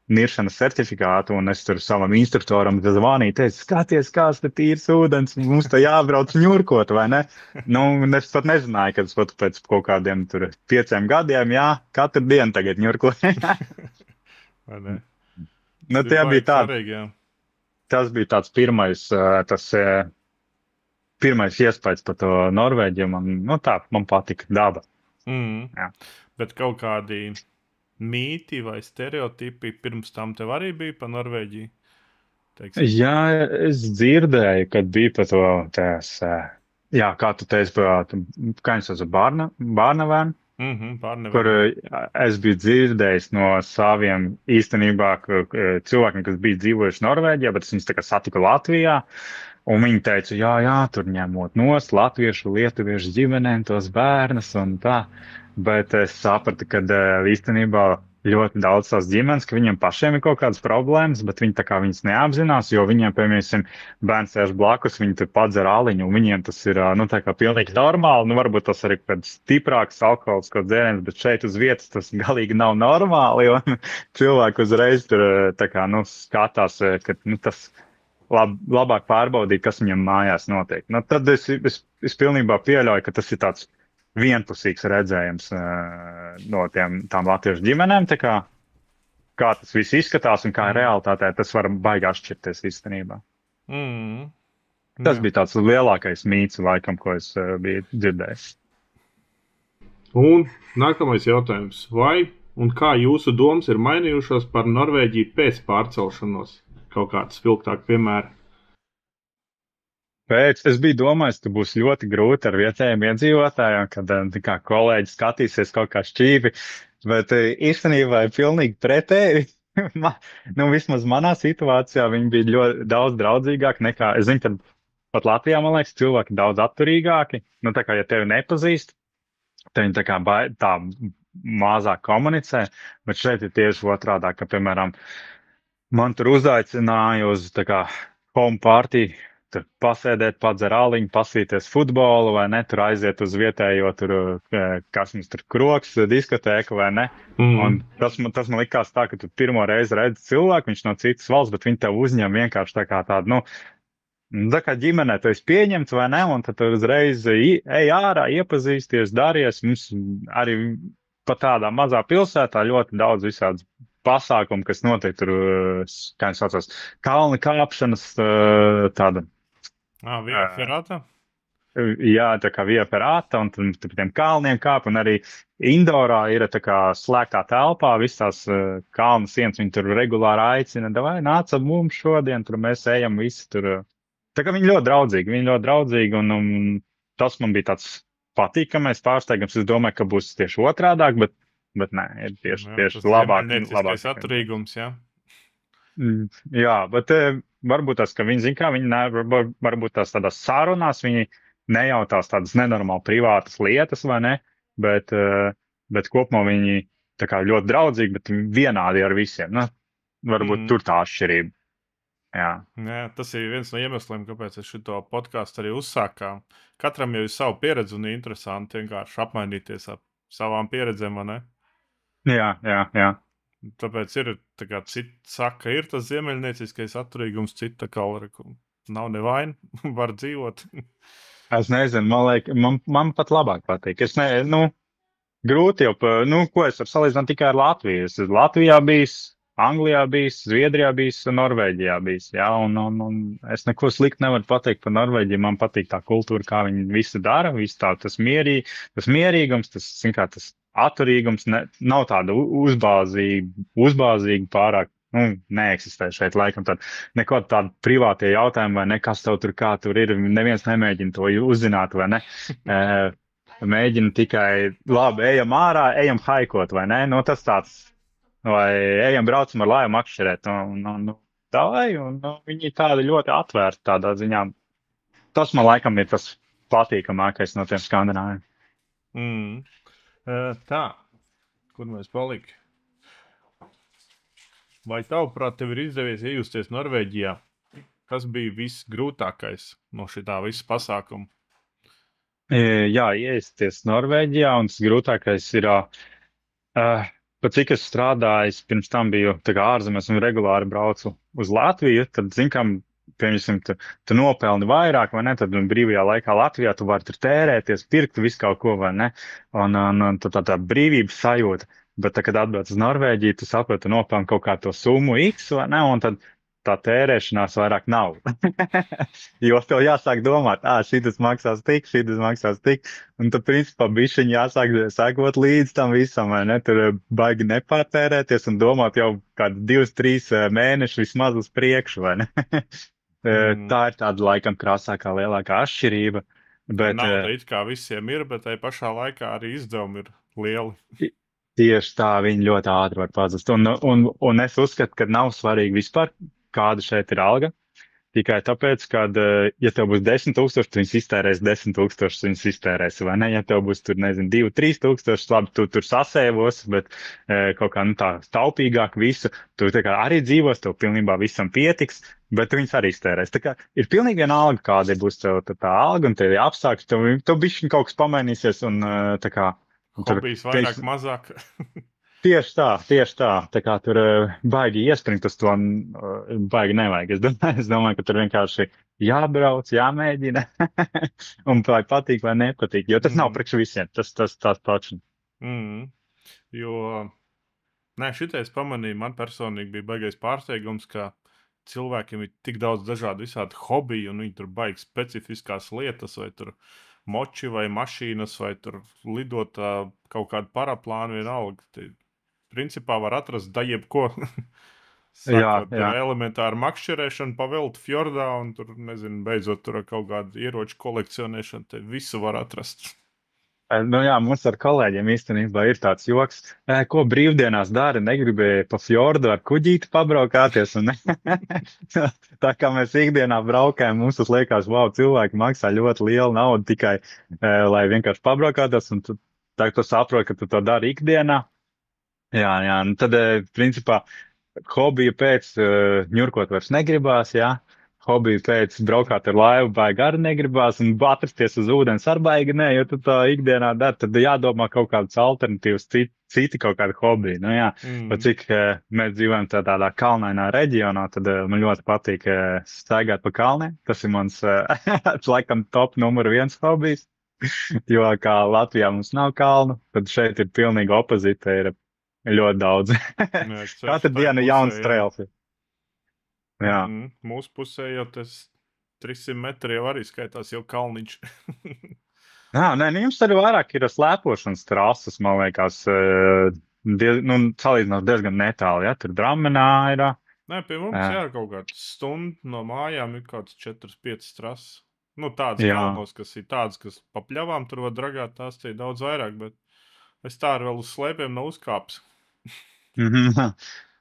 niršanas certifikātu, un es tur savam instruktoram zvanīju, teicu, skaties, kāds te tīrs ūdens, mums te jābrauc ņurkot, vai ne? Nu, es pat nezināju, ka es pat pēc kaut kādiem tur 5 gadiem, jā, katru dienu tagad ņurkoju. Vai ne? Nu, tie bija tādi, tas bija tāds pirmais iespējas par to Norvēģiju, man patika daba. Jā. Bet kaut kādi mīti vai stereotipi pirms tam tev arī bija pa Norvēģiju? Teiksim. Jā, es dzirdēju, kad bija pa to jā, kā tu teici, kā viņš sauc, Barnevēnu, kur es biju dzirdējis no saviem īstenībā cilvēkiem, kas bija dzīvojuši Norvēģijā, bet es viņus satiku Latvijā, un viņi teica, jā, tur ņemot nost latviešu, lietuviešu ģimenēm tos bērnus un tā. Bet es sapratu, ka īstenībā ļoti daudz tās ģimenes, ka viņiem pašiem ir kaut kādas problēmas, bet viņi viņas neapzinās, jo viņiem, piemēram, bērns sēž blakus, viņi tur padzer aliņu, un viņiem tas ir, pilnīgi normāli. Varbūt tas arī kāds stiprāks alkoholiskos dzēriens, bet šeit uz vietas tas galīgi nav normāli, un cilvēki uzreiz tur, skatās, ka, tas labāk pārbaudīt, kas viņam mājās notiek. Tad es pilnībā pieļauju, ka tas ir tāds vienpusīgs redzējums no tām latviešu ģimenēm, kā tas viss izskatās un kā realitātē tas var baigi atšķirties īstenībā. Tas bija tāds lielākais mīts, laikam, ko es biju dzirdējis. Un nākamais jautājums. Vai un kā jūsu domas ir mainījušās par Norvēģiju pēc pārcelšanos? Kaut kāds spilgtāk piemēri. Es biju domājis, ka būs ļoti grūti ar vietējiem iedzīvotājiem, kad kolēģi skatīsies kaut kā šķīvi, bet īstenībā ir pilnīgi pretēji. Vismaz manā situācijā viņi bija ļoti daudz draudzīgāki nekā, es zinu, ka pat Latvijā, man liekas, cilvēki daudz atturīgāki. Ja tevi nepazīst, tad viņi tā mazāk komunicē, bet šeit ir tieši otrādā, ka, piemēram, man tur uzaicināja uz home party, tur pasēdēt, padzer aliņu, pasīties futbolu, vai ne, tur aiziet uz vietējo, kas mums tur kroks, diskotēka, vai ne. Un tas man likās tā, ka tu pirmo reizi redzi cilvēku, viņš no citas valsts, bet viņi tev uzņem vienkārši tādu, tā kā ģimenē tu esi pieņemts, vai ne, un tad uzreiz ej ārā, iepazīsties, daries. Mums arī pat tādā mazā pilsētā ļoti daudz visādas pasākumu, kas notiek tur, kā viņi saucās, kalnu kāpšanas, tāda. Via Ferrata? Jā, tā kā Via Ferrata, un tad pa tiem kalniem kāp, un arī indorā ir tā kā slēgtā telpā, visas tās kalnu sienas, viņi tur regulāri aicina, vai nāc ar mums šodien, tur mēs ejam visi tur. Tā kā viņi ļoti draudzīgi, un tas man bija tāds patīkamais pārsteigums. Es domāju, ka būs tieši otrādāk, bet nē, ir tieši labāk. Labāk atturīgums, jā. Jā, bet varbūt tas, ka viņi zina, kā viņi varbūt tās tādās sarunās, viņi nejautās tādas nenormāli privātas lietas, vai ne, bet kopumā viņi tā kā ļoti draudzīgi, bet vienādi ar visiem. Nu, varbūt tur tā atšķirība. Jā, tas ir viens no iemesliem, kāpēc es šo podkāstu arī uzsākām. Katram jau ir sava pieredze un interesanti vienkārši apmainīties ar savām pieredzēm, vai ne? Jā. Tāpēc ir, tā kā citi saka, ir tas ziemeļnieciskais atturīgums, cita kalra, nav nevaina, var dzīvot. Es nezinu, man pat labāk patīk. Grūti jau, ko es varu salīdzināt tikai ar Latviju. Es esmu Latvijā bijis, Anglijā bijis, Zviedrijā bijis un Norvēģijā bijis. Jā, un es neko sliktu nevaru pateikt par Norvēģiju. Man patīk tā kultūra, kā viņi visu dara, tas mierīgums, tas atturīgums, nav tāda uzbāzīga pārāk. Neeksistē šeit laikam neko tādu privātie jautājumi, vai ne, kas tev tur kā tur ir, neviens nemēģina to uzzināt, vai ne, mēģina tikai, labi, ejam ārā, ejam haikot, vai ne, tas tāds, vai ejam braucam ar laivu makšķerēt, viņi tādi ļoti atvērti tādā ziņā, tas man laikam ir tas patīkamākais no tiem skandināviem. Tā, kur mēs paliki? Vai tavuprāt, tev ir izdevies iejusties Norvēģijā? Kas bija visgrūtākais no šitā visa pasākuma? Jā, iejusties Norvēģijā, un tas grūtākais ir, pat cik es strādāju, pirms tam biju ārzemēs un regulāri braucu uz Latviju, tad, zinām, piemēram, tu nopelni vairāk, vai ne, tad brīvajā laikā Latvijā tu vari tur tērēties, pirkt visu kaut ko, vai ne, un tā brīvības sajūta. Bet, kad atbrauc uz Norvēģiju, tu saproti, tu nopelni kaut kā to summu X, vai ne, un tad tā tērēšanās vairāk nav. Jo tev jāsāk domāt, šitas maksās tik, un tad, principā, bišķiņ jāsāk sekot līdz tam visam, vai ne, tur baigi nepārtērēties un domāt jau kādu 2-3 mēnešus vismaz uz priekšu, vai ne. Tā ir tāda, laikam, krāsākā, lielākā atšķirība. Bet, nav it kā visiem ir, bet tai pašā laikā arī izdevumi ir lieli. Tieši tā, viņi ļoti ātri var pazust. Un es uzskatu, ka nav svarīgi vispār, kāda šeit ir alga. Tikai tāpēc, ka, ja tev būs 10,000, tu viņus iztērēsi 10,000, viņus iztērēsi, vai ne? Ja tev būs tur, 2-3,000, labi, tu tur sasēvos, bet kaut kā, tā taupīgāk visu, tu tā kā arī dzīvos, tev pilnībā visam pietiks, bet tu viņus arī iztērēsi. Tā kā ir pilnīgi vienalga, kāda būs tev tā alga, un tev apstākļi, tev bišķiņ kaut kas pamainīsies, un tā kā. Hobijs vairāk, mazāk. Tieši tā. Tā kā tur baigi iespringt uz to, baigi nevajag. Es domāju, ka tur vienkārši jābrauc, jāmēģina. Un vai patīk vai nepatīk, jo tas nav priekš visiem. Tas pats. Jo, šitais pamanīja, man personīgi bija baigais pārsteigums, ka cilvēkiem ir tik daudz dažādu visādi hobiju, un viņi tur baigi specifiskās lietas, vai tur moči vai mašīnas, vai tur lidot kaut kādu paraplānu vienalga. Principā var atrast da jebko. Sākot ar elementāru makšķerēšanu, paviltu fjordā, un tur, beidzot tur kaut kādu ieroču kolekcionēšanu, te visu var atrast. Mums ar kolēģiem īstenībā ir tāds joks, ko brīvdienās dara, negribēja pa fjordu ar kuģīti pabraukāties, un tā kā mēs ikdienā braukājam, mums tas liekas, cilvēki maksā ļoti lielu naudu tikai, lai vienkārši pabraukātos, un tā tu saproti, ka tu to dari ikdienā. Jā, tad, principā, hobiju pēc ņurkot vairs negribās, jā. Hobiju pēc braukāt ar laivu baigi arī negribās, un atrasties uz ūdens ar baigi nē, jo tu tā ikdienā dari, tad jādomā kaut kādas alternatīvas, citi kaut kādi hobiji. Bet cik mēs dzīvojam tādā kalnainā reģionā, tad man ļoti patīk staigāt pa kalniem. Tas ir mans, laikam, top numur 1 hobijs. Jo kā Latvijā mums nav kalnu, tad šeit ir pilnīgi opozīta, ir ļoti daudz. Nē, Katru tai dienu pusē, jauns jā. trails. Jā. Mūsu pusē jau tas 300 metri jau arī skaitās jau kalniņš. Jā, nē, nu jums arī vairāk ir slēpošanas trases, man liekas, salīdzinot diezgan netālu, ja, tur Dramenā ir. Nē, pie mums jā, kaut kāds stundu no mājām ir kaut kāds 4-5 trases. Nu, tādas kalnos, kas ir tādas, kas pa pļavām tur var dragāt, tās te ir daudz vairāk, bet es tā arī vēl uz slēpiem nav uzkāpis.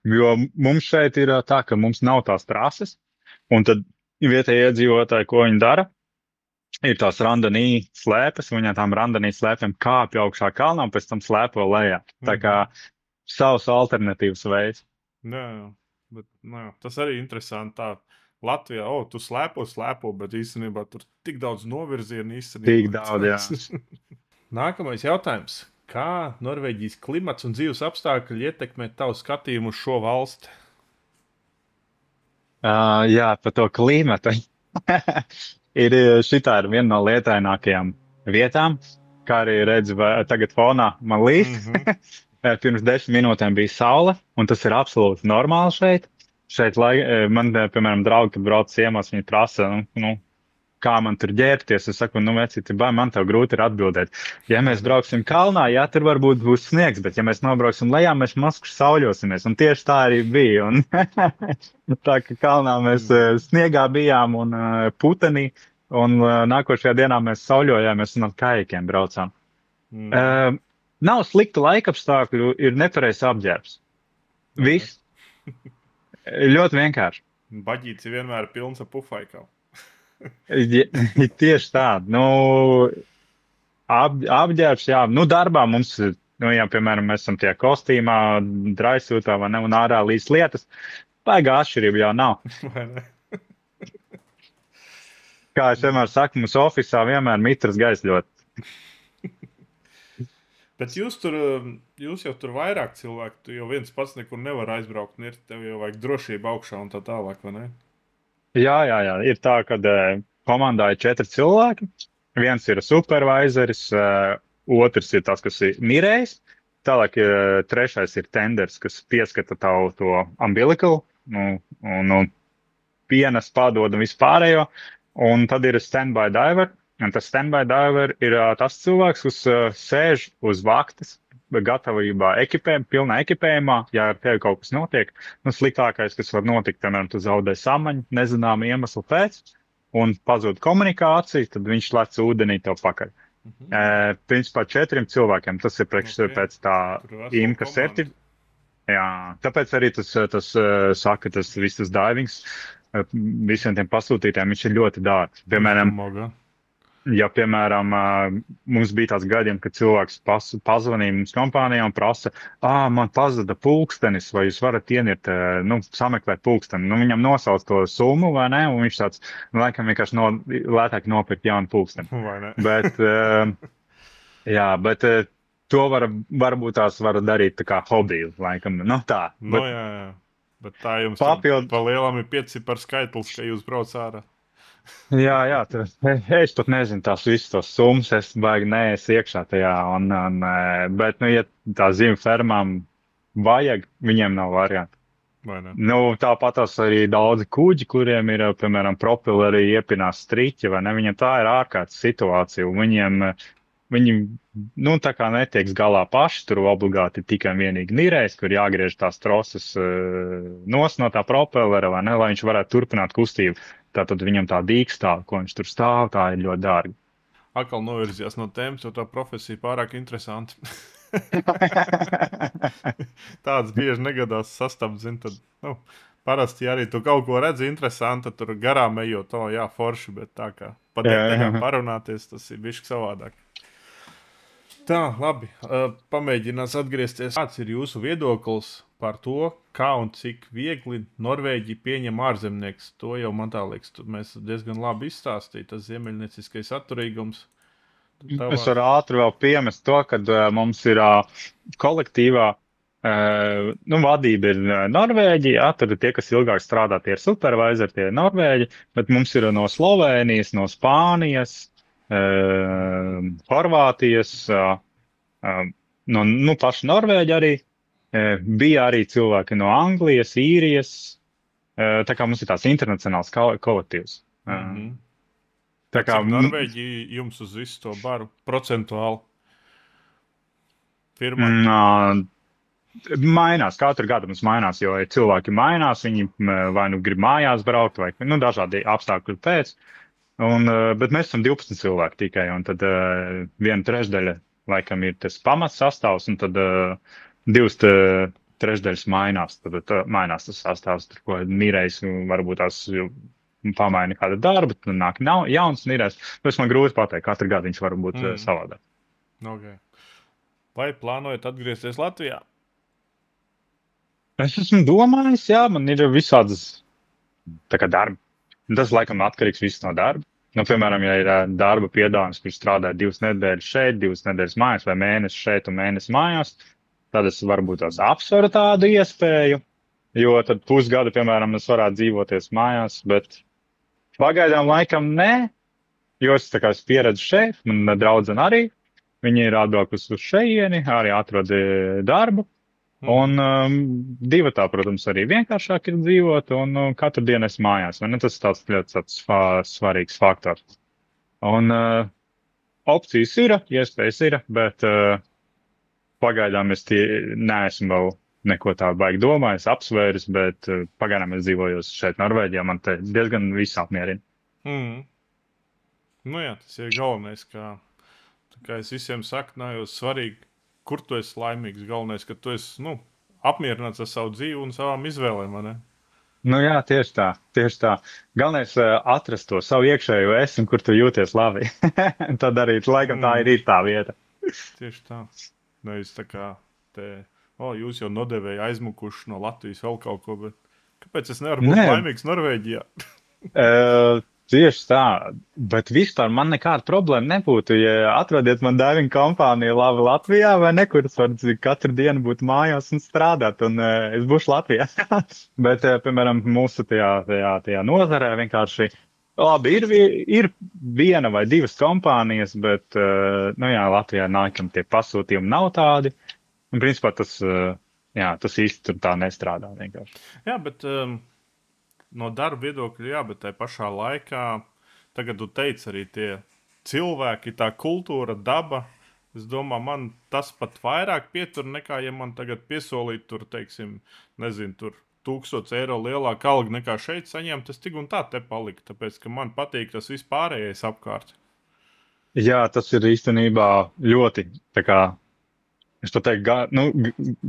Jo mums šeit ir tā, ka mums nav tās trases, un tad vietējie iedzīvotāji, ko viņi dara, ir tās randanī slēpes, un viņiem tām randanī slēpēm kāpj augšā kalnā, un pēc tam slēpo lejā. Tā kā savs alternatīvs veids. Jā, bet tas arī interesanti tā. Latvijā, tu slēpo, bet īstenībā tur tik daudz novirzienu īstenībā. Tik daudz, jā. Nākamais jautājums. Kā Norvēģijas klimats un dzīves apstākļi ietekmē tavu skatījumu uz šo valsti? Jā, par to klimatu. Šitā ir viena no lietainākajām vietām, kā arī redzu tagad fonā man līst. Pirms 10 minūtēm bija saule, un tas ir absolūti normāli šeit. Šeit, man, piemēram, draugi, kad brauc ciemos, viņi prasa, kā man tur ģērbties. Es saku, vecīti, man tev grūti ir atbildēt. Ja mēs brauksim kalnā, jā, tur varbūt būs sniegs, bet ja mēs nobrauksim lejā, mēs masku sauļosimies. Un tieši tā arī bija. Un tā, ka kalnā mēs sniegā bijām un putenī, un nākošajā dienā mēs sauļojāmies un ar kajakiem braucām. Nav sliktu laikapstākļu, ir nepareizs apģērbs. Viss. Ļoti vienkārši. Baģīts ir vienmēr pilns ar pufaikām. Tieši tā. Apģērbs, jā. Darbā mums, jā, piemēram, mēs esam tie kostīmā, draisūtā vai ne, un ārā līdz lietas. Baigā atšķirība jau nav. Kā es vienmēr saku, mums ofisā vienmēr mitras gaisa ļoti. Bet jūs jau tur vairāk cilvēku, tu jau viens pats nekur nevar aizbraukt, un tev jau vajag drošību augšā un tā tālāk, vai ne? Jā. Ir tā, ka komandā ir 4 cilvēki. Viens ir supervisoris, otrs ir tas, kas ir nirējs. Tālāk trešais ir tenders, kas pieskata to umbilical, un pienes padod un vispārējo. Un tad ir standby diver. Un tas standby diver ir tas cilvēks, kas sēž uz vaktas, gatavībā pilnā ekipējumā, ja ar tevi kaut kas notiek. Sliktākais, kas var notikt, piemēram, tu zaudē samaņu, nezinām iemeslu pēc, un pazūd komunikācija, tad viņš lec ūdenī tev pakaļ. Principā 4 cilvēkiem, tas ir pēc tā IMCA certifikāta. Jā, tāpēc arī tas saka, tas viss tas divings visiem tiem pasūtītājiem, viņš ir ļoti dārgs. Piemēram, mums bija tāds gadiem, kad cilvēks pazvanīja mums kompānijā un prasa, man pazuda pulkstenis, vai jūs varat ienirt, sameklēt pulksteni. Viņam nosauc to summu, vai ne? Un viņš tāds, laikam vienkārši lētāk nopirkt jaunu pulksteni. Bet, bet to varbūt tās var darīt tā kā hobiju, laikam, tā. Jā. Bet tā jums pa lielam ir 5 par skaitlis, ka jūs brauc ārā. Jā, es pat nezinu tās visas tos summas, es baigi neesmu iekšā tajā, bet, ja tā zīme fermām vajag, viņiem nav variantu. Tāpat tās arī daudzi kuģi, kuriem ir, piemēram, propelleri iepinās striķi, vai ne, viņiem tā ir ārkārtas situācija, un viņi tā kā netieks galā paši, tur obligāti tikai vienīgi nirēs, kur jāgriež tās troses nos no tā propellera, vai ne, lai viņš varētu turpināt kustību. Tātad viņam tā dīkstāv, ko viņš tur stāv, tā ir ļoti dārga. Atkal novirzījās no tēmas, jo tā profesija pārāk interesanti. Tāds bieži negadās sastapt, tad, parasti arī tu kaut ko redzi interesanti, tur garām ejot, forši, bet tā kā pateikt, parunāties, tas ir bišķi savādāk. Tā, labi, pamēģinās atgriezties. Kāds ir jūsu viedoklis par to, kā un cik viegli Norvēģija pieņem ārzemnieks? To jau man tā liekas, mēs diezgan labi izstāstīja, tas ziemeļnieciskais atturīgums. Es varu ātri vēl piemest to, kad mums ir kolektīvā, vadība ir Norvēģija, tad tie, kas ilgāk strādā, tie ir supervisori, tie ir Norvēģi, bet mums ir no Slovēnijas, no Spānijas, Horvātijas, no paša Norvēģa arī. Bija arī cilvēki no Anglijas, Īrijas. Tā kā mums ir tās internacionāls kolektīvs. Tā kā Cik Norvēģi jums uz visu to baru procentuāli firmā? Mainās, katru gadu mums mainās, jo cilvēki mainās, viņi vai nu grib mājās braukt, vai dažādi apstākļi pēc. Bet mēs esam 12 cilvēki tikai, un tad 1/3 laikam ir tas pamats sastāvs, un tad 2/3 mainās. Tad mainās tas sastāvs, tur ko nīrējs, varbūt tās pamaina kādu darbu, tad nāk jauns nīrējs. Tas man grūti pateikt, katru gadu viņš var būt savādāk. Okay. Vai plānojat atgriezties Latvijā? Es esmu domājis, jā, man ir visādas tā kā darbi. Tas, laikam, atkarīgs viss no darba. Piemēram, ja ir darba piedāvājums, kurš strādā 2 nedēļas šeit, 2 nedēļas mājās, vai mēnesi šeit un mēnesi mājās, tad es varbūt tās apsveru tādu iespēju, jo tad pusgadu, piemēram, es varētu dzīvoties mājās, bet pagaidām laikam nē, jo es tā kā esmu pieredzi šeit, man draudzene arī, viņi ir atbraukusi uz šeieni, arī atrod darbu. Un divatā, protams, arī vienkāršāk ir dzīvot, un katru dienu es mājās. Tas ir tāds ļoti svarīgs faktors. Un opcijas ir, iespējas ir, bet pagaidām es neesmu vēl neko tādu baigi domājis, apsvēris, bet pagaidām es dzīvoju šeit Norvēģijā, man te diezgan viss apmierina. Nu jā, tas ir galvenais, kā es visiem saku, nav jau svarīgi, kur tu esi laimīgs. Galvenais, ka tu esi apmierināts ar savu dzīvi un savām izvēlēm. Jā, tieši tā. Galvenais atrast to savu iekšējo es un kur tu jūties labi. Tad arī laikam tā ir tā vieta. Tieši tā. Nevis tā kā jūs jau nodevēji aizmukuši no Latvijas vēl kaut ko, bet kāpēc es nevaru būt laimīgs Norvēģijā? Tieši tā, bet vispār man nekāda problēma nebūtu, ja atrodiet man dāvinu kompāniju labi Latvijā, vai nekur es varu katru dienu būt mājās un strādāt, un es būšu Latvijā. Bet, piemēram, mūsu tajā nozarē vienkārši, labi, ir 1 vai 2 kompānijas, bet, Latvijā nākam tie pasūtījumi nav tādi, un principā tas īsti tur tā nestrādā vienkārši. Jā, bet... No darba viedokļa, jā, bet tajā pašā laikā, tagad tu teici arī tie cilvēki, tā kultūra, daba. Es domāju, man tas pat vairāk pietur nekā, ja man tagad piesolīt tur, teiksim, nezinu, tur 1000 eiro lielāka alga nekā šeit saņemt, tas tik un tā te palika, tāpēc, ka man patīk tas vispārējais apkārt. Jā, tas ir īstenībā ļoti, tā kā, es to teiktu,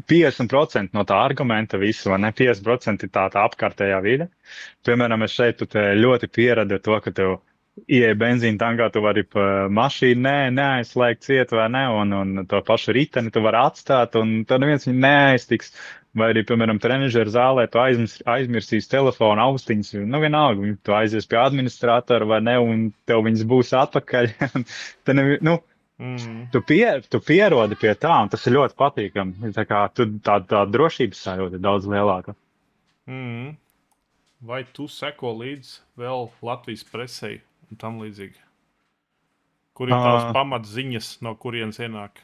50% no tā argumenta visu, vai ne? 50% ir tā apkārtējā vide. Piemēram, es šeit ļoti pieradu to, ka tev ieeja benzīna tankā, tu vari pa mašīnu neaizslēgt ciet, vai ne? Un to pašu riteni tu vari atstāt, un tad neviens viņu neaiztiks. Vai arī, piemēram, trenažera zālē tu aizmirsīs telefonu austiņas, vienalga, tu aizies pie administratora, vai ne? Un tev viņas būs atpakaļ. Tu pierodi pie tā, un tas ir ļoti patīkami. Tā kā tā drošības sajūta ir daudz lielāka. Vai tu seko līdz vēl Latvijas presei un tam līdzīgi? Kur ir tās pamatziņas, no kurienes ienāk?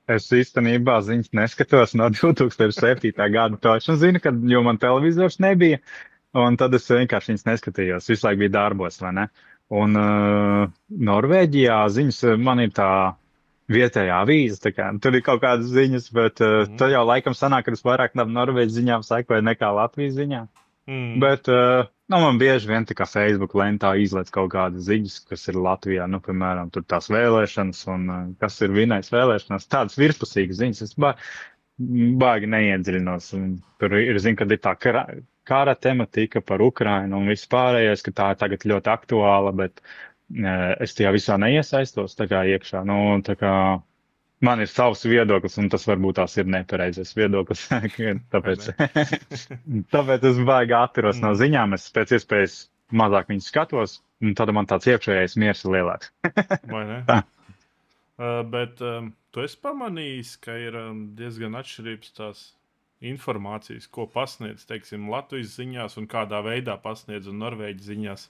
Es īstenībā ziņas neskatos no 2007. gada. Toši zinu, jo man televizors nebija, un tad es vienkārši viņas neskatījos. Visu laiku bija darbos, vai ne? Un Norvēģijā ziņas man ir tā vietējā avīze, tur ir kaut kādas ziņas, bet tad jau laikam sanāk, ka es vairāk Norvēģijas ziņām sekoju nekā Latvijas ziņām. Bet man bieži vien tā kā Facebook lentā izlaiž kaut kādas ziņas, kas ir Latvijā, piemēram, tur tās vēlēšanas un kas ir vinējis vēlēšanās, tādas virspusīgas ziņas, es baigi neiedziļinos. Tur ir, kad ir tā kara tematika par Ukrainu un viss pārējais, ka tā ir tagad ļoti aktuāla, bet es tajā visā neiesaistos tā kā iekšā. Tā kā man ir savs viedoklis, un tas varbūt tās ir nepareizais viedoklis. Tāpēc es baigi atturos no ziņām, es pēc iespējas mazāk viņus skatos, un tad man tāds iekšējais miers ir lielāks. Vai ne? Bet tu esi pamanījis, ka ir diezgan atšķirības tās informācijas, ko pasniedz, teiksim, Latvijas ziņās un kādā veidā pasniedz un Norvēģijas ziņās?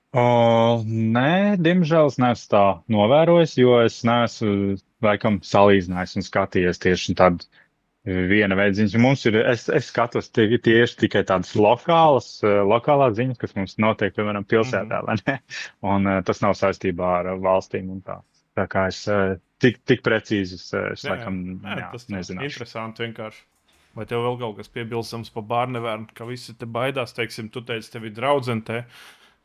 Nē, diemžēl es neesmu tā novērojis, jo es neesmu laikam salīdzinājis un skatījies tieši tādu viena veida ziņas. Mums ir, es skatos tieši tikai tādas lokālās ziņas, kas mums notiek, piemēram, pilsētā, vai ne? Un tas nav saistībā ar valstīm un tā. Tā kā es tik precīzi es laikam, tas tā nezināšu. interesanti vienkārši. Vai tev vēl kaut kas piebilstams par bārnevērnu, ka visi te baidās, teiksim, tu teici, tev ir draudzene te,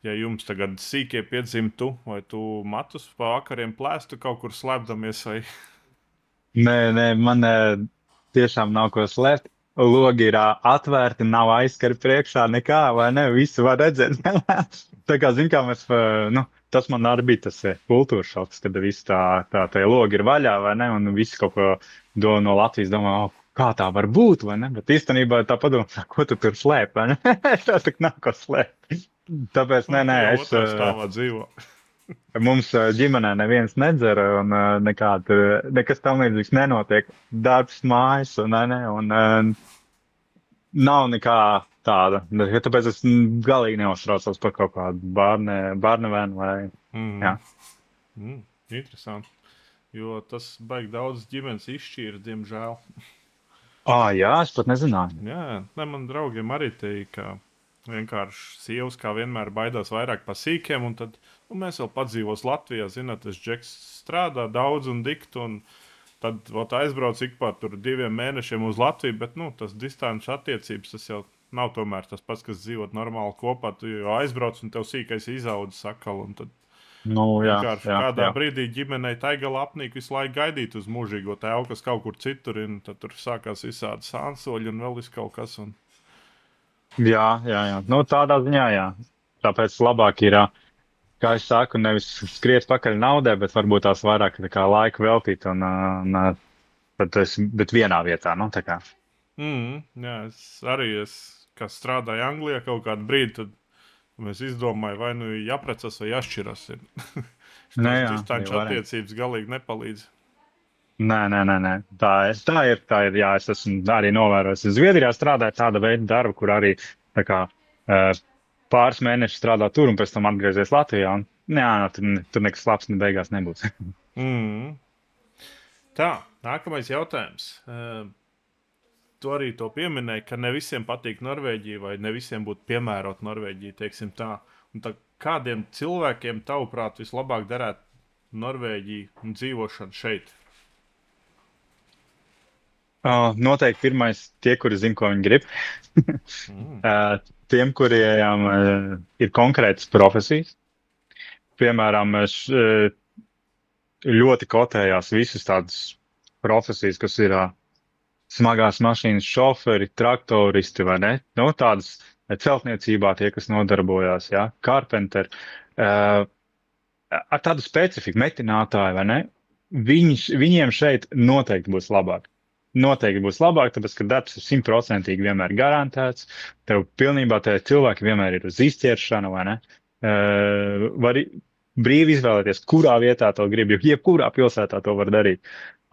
ja jums tagad sīkie piedzimtu, vai tu matus pa vakariem plēstu kaut kur slēpdamies, vai... Nē, man tiešām nav ko slēpt. Logi ir atvērti, nav aizskari priekšā nekā, vai ne? Visu var redzēt. Tā kā, zin kā, nu, tas man arī bija tas kultūras šoks, kad visi tie logi ir vaļā, vai ne? Un visi kaut ko no Latvijas domā, kā tā var būt, vai ne? Bet īstenībā tā padomā, ko tu tur slēp, vai ne? Tā tak nav ko slēpt. Tāpēc, nē, es... Otrā stāvā dzīvo. Mums ģimenē neviens nedzer un nekas tam līdzīgs nenotiek. Darbs mājas un nav nekā tāda. Tāpēc es galīgi neuztraucos par kaut kādu bārnevēnu vai, jā. Interesanti. Jo tas baigi daudz ģimenes izšķīra, diemžēl. Jā, es pat nezināju. Jā, man draugiem arī teica, ka vienkārši sievas kā vienmēr baidās vairāk par sīkiem, un tad mēs vēl padzīvos Latvijā, zināt, tas džeks strādā daudz un diktu, un tad aizbrauc ik pa tur 2 mēnešiem uz Latviju, bet, tas distanču attiecības, tas jau nav tomēr tas pats, kas dzīvot normāli kopā, tu jau aizbrauc un tev sīkais izaudzis sakal, un tad vienkārši kādā brīdī ģimenei taigala apnīk visu laiku gaidīt uz mūžīgo tēvu, kas kaut kur citur, un tad tur sākās visādi sānsoļi un vēl kaut kas, un... Jā. Nu, tādā ziņā, jā. Tāpēc labāk ir, kā es saku, nevis skriet pakaļ naudai, bet varbūt tās vairāk tā kā laiku veltīt bet vienā vietā, nu, tā kā. Jā, kas strādāju Anglijā kaut kādu brīdi, tad mēs izdomāju, vai nu jāprecas vai jāšķiras. Distanču attiecības galīgi nepalīdz. Nē. Tā ir, jā, es esmu arī novērojis. Zviedrijā strādāja tāda veida darba, kur arī tā kā pāris mēnešus strādā tur un pēc tam atgriezies Latvijā. Un, tur nekas labs beigās nebūs. Tā, nākamais jautājums. Tu arī to pieminēji, ka ne visiem patīk Norvēģija vai ne visiem būtu piemērot Norvēģija, teiksim tā. Un tā kādiem cilvēkiem, tavuprāt, vislabāk derētu Norvēģija un dzīvošana šeit? Noteikti pirmais tie, kuri zina, ko viņi grib. Tiem, kuriem ir konkrētas profesijas. Piemēram, ļoti kotējās visas tādas profesijas, kas ir smagās mašīnas šoferi, traktoristi vai ne. Nu, tādas celtniecībā tie, kas nodarbojās, jā, karpenteri. Ar tādu specifiku metinātāju vai ne. Viņiem šeit noteikti būs labāk. Noteikti būs labāk, tāpēc, ka darbs ir 100% vienmēr garantēts. Tev pilnībā tie cilvēki vienmēr ir uz izķeršanu, vai ne? Var brīvi izvēlēties, kurā vietā to grib, jo jebkurā pilsētā to var darīt.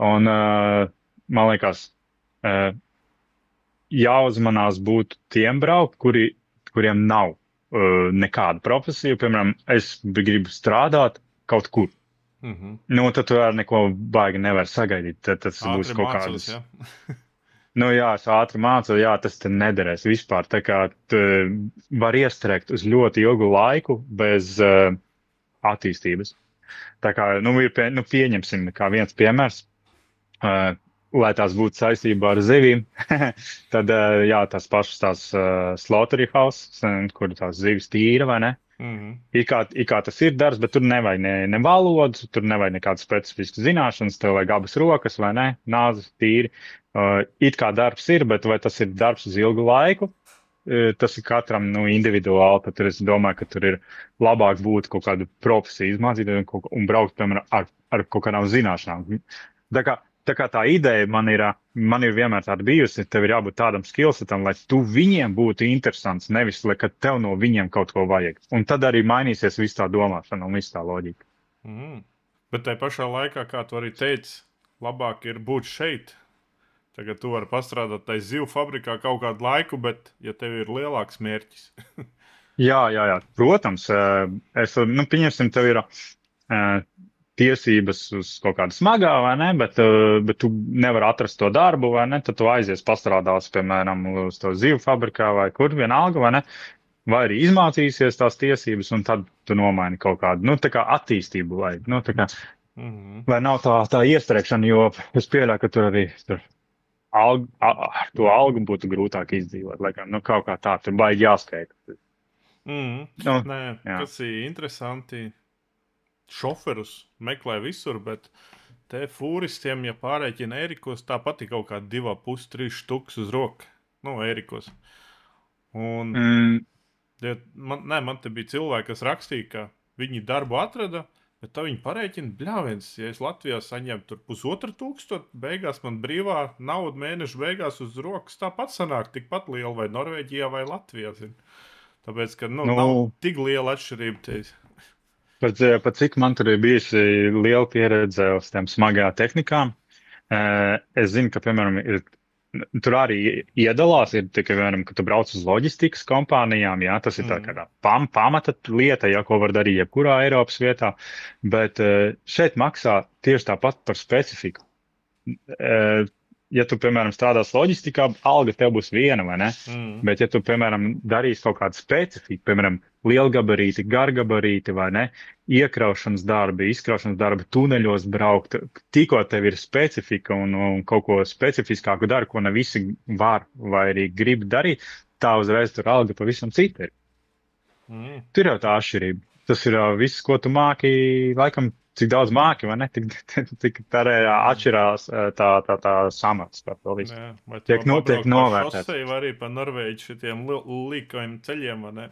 Un, man liekas, jāuzmanās būt tiem braukt, kuriem nav nekāda profesija. Piemēram, es gribu strādāt kaut kur. Nu, tad tu ar neko baigi nevar sagaidīt. Tas būs kaut kādas. Es ātri mācu, tas te nederēs vispār. Tā kā tu var iestrēgt uz ļoti ilgu laiku bez attīstības. Tā kā, pieņemsim kā viens piemērs, lai tās būtu saistībā ar zivīm, tad, tās pašas tās slaughterhouse, kur tās zivis tīra, vai ne? It kā tas ir darbs, bet tur nevajag ne valodu, tur nevajag nekādas specifiskas zināšanas, tev vajag abas rokas, vai ne, nāzes tīri. It kā darbs ir, bet vai tas ir darbs uz ilgu laiku, tas ir katram individuāli, tad es domāju, ka tur ir labāk būt kaut kādu profesiju izmācīt un braukt, piemēram, ar kaut kādām zināšanām. Tā kā tā ideja man ir vienmēr tāda bijusi, tev ir jābūt tādam skillsetam, lai tu viņiem būtu interesants, nevis, lai tev no viņiem kaut ko vajag. Un tad arī mainīsies viss tā domāšana un viss tā loģika. Bet tai pašā laikā, kā tu arī teici, labāk ir būt šeit. Tagad tu vari pastrādāt tai zivu fabrikā kaut kādu laiku, bet ja tev ir lielāks mērķis. Jā. Protams, pieņemsim, tev ir tiesības uz kaut kādu smagā, vai ne, bet tu nevari atrast to darbu, vai ne, tad tu aizies pastrādās, piemēram, uz to zivju fabrikā vai kur vienalga, vai ne, vai arī izmācīsies tās tiesības, un tad tu nomaini kaut kādu, tā kā attīstību, vai nav tā iestrēgšana, jo es pieļauju, ka tur arī ar to algu būtu grūtāk izdzīvot, lai gan, kaut kā tā, tur baigi jāskaita. Nē, kas ir interesanti, šoferus meklē visur, bet te fūristiem, ja pārēķina ērikos, tāpat ir kaut kā 2,5-3 štuks uz roku, ērikos. Un, man te bija cilvēki, kas rakstīja, ka viņi darbu atrada, bet tā viņi parēķina, bļāviens, ja es Latvijā saņemu tur 1,500, beigās man brīvā nauda mēneša beigās uz rokas tāpat sanāk tikpat liela vai Norvēģijā vai Latvijā. Tāpēc, ka nav tik liela atšķirība te. Pat cik man tur ir bijusi liela pieredze uz tām smagajām tehnikām, es zinu, ka, piemēram, tur arī iedalās, piemēram, ka tu brauc uz loģistikas kompānijām, jā, tas ir tā kā pamata lieta, jā, ko var darīt jebkurā Eiropas vietā, bet šeit maksā tieši tāpat par specifiku. Ja tu, piemēram, strādās loģistikā, alga tev būs viena, vai ne? Bet ja tu, piemēram, darīsi kaut kādu specifiku, piemēram, lielgabarīti, gargabarīti, vai ne? Iekraušanas darbi, izkraušanas darbi, tuneļos braukt, tikko tev ir specifika un kaut ko specifiskāku dari, ko ne visi var vai arī grib darīt, tā uzreiz tur alga pavisam cita ir. Tur jau tā atšķirība. Tas ir viss, ko tu māki, laikam, cik daudz māki, vai ne? Tik tā atšķirās tā samats par to visu. Tiek novērtēts. Vai arī pa Norvēģi šitiem līkajiem ceļiem, vai ne?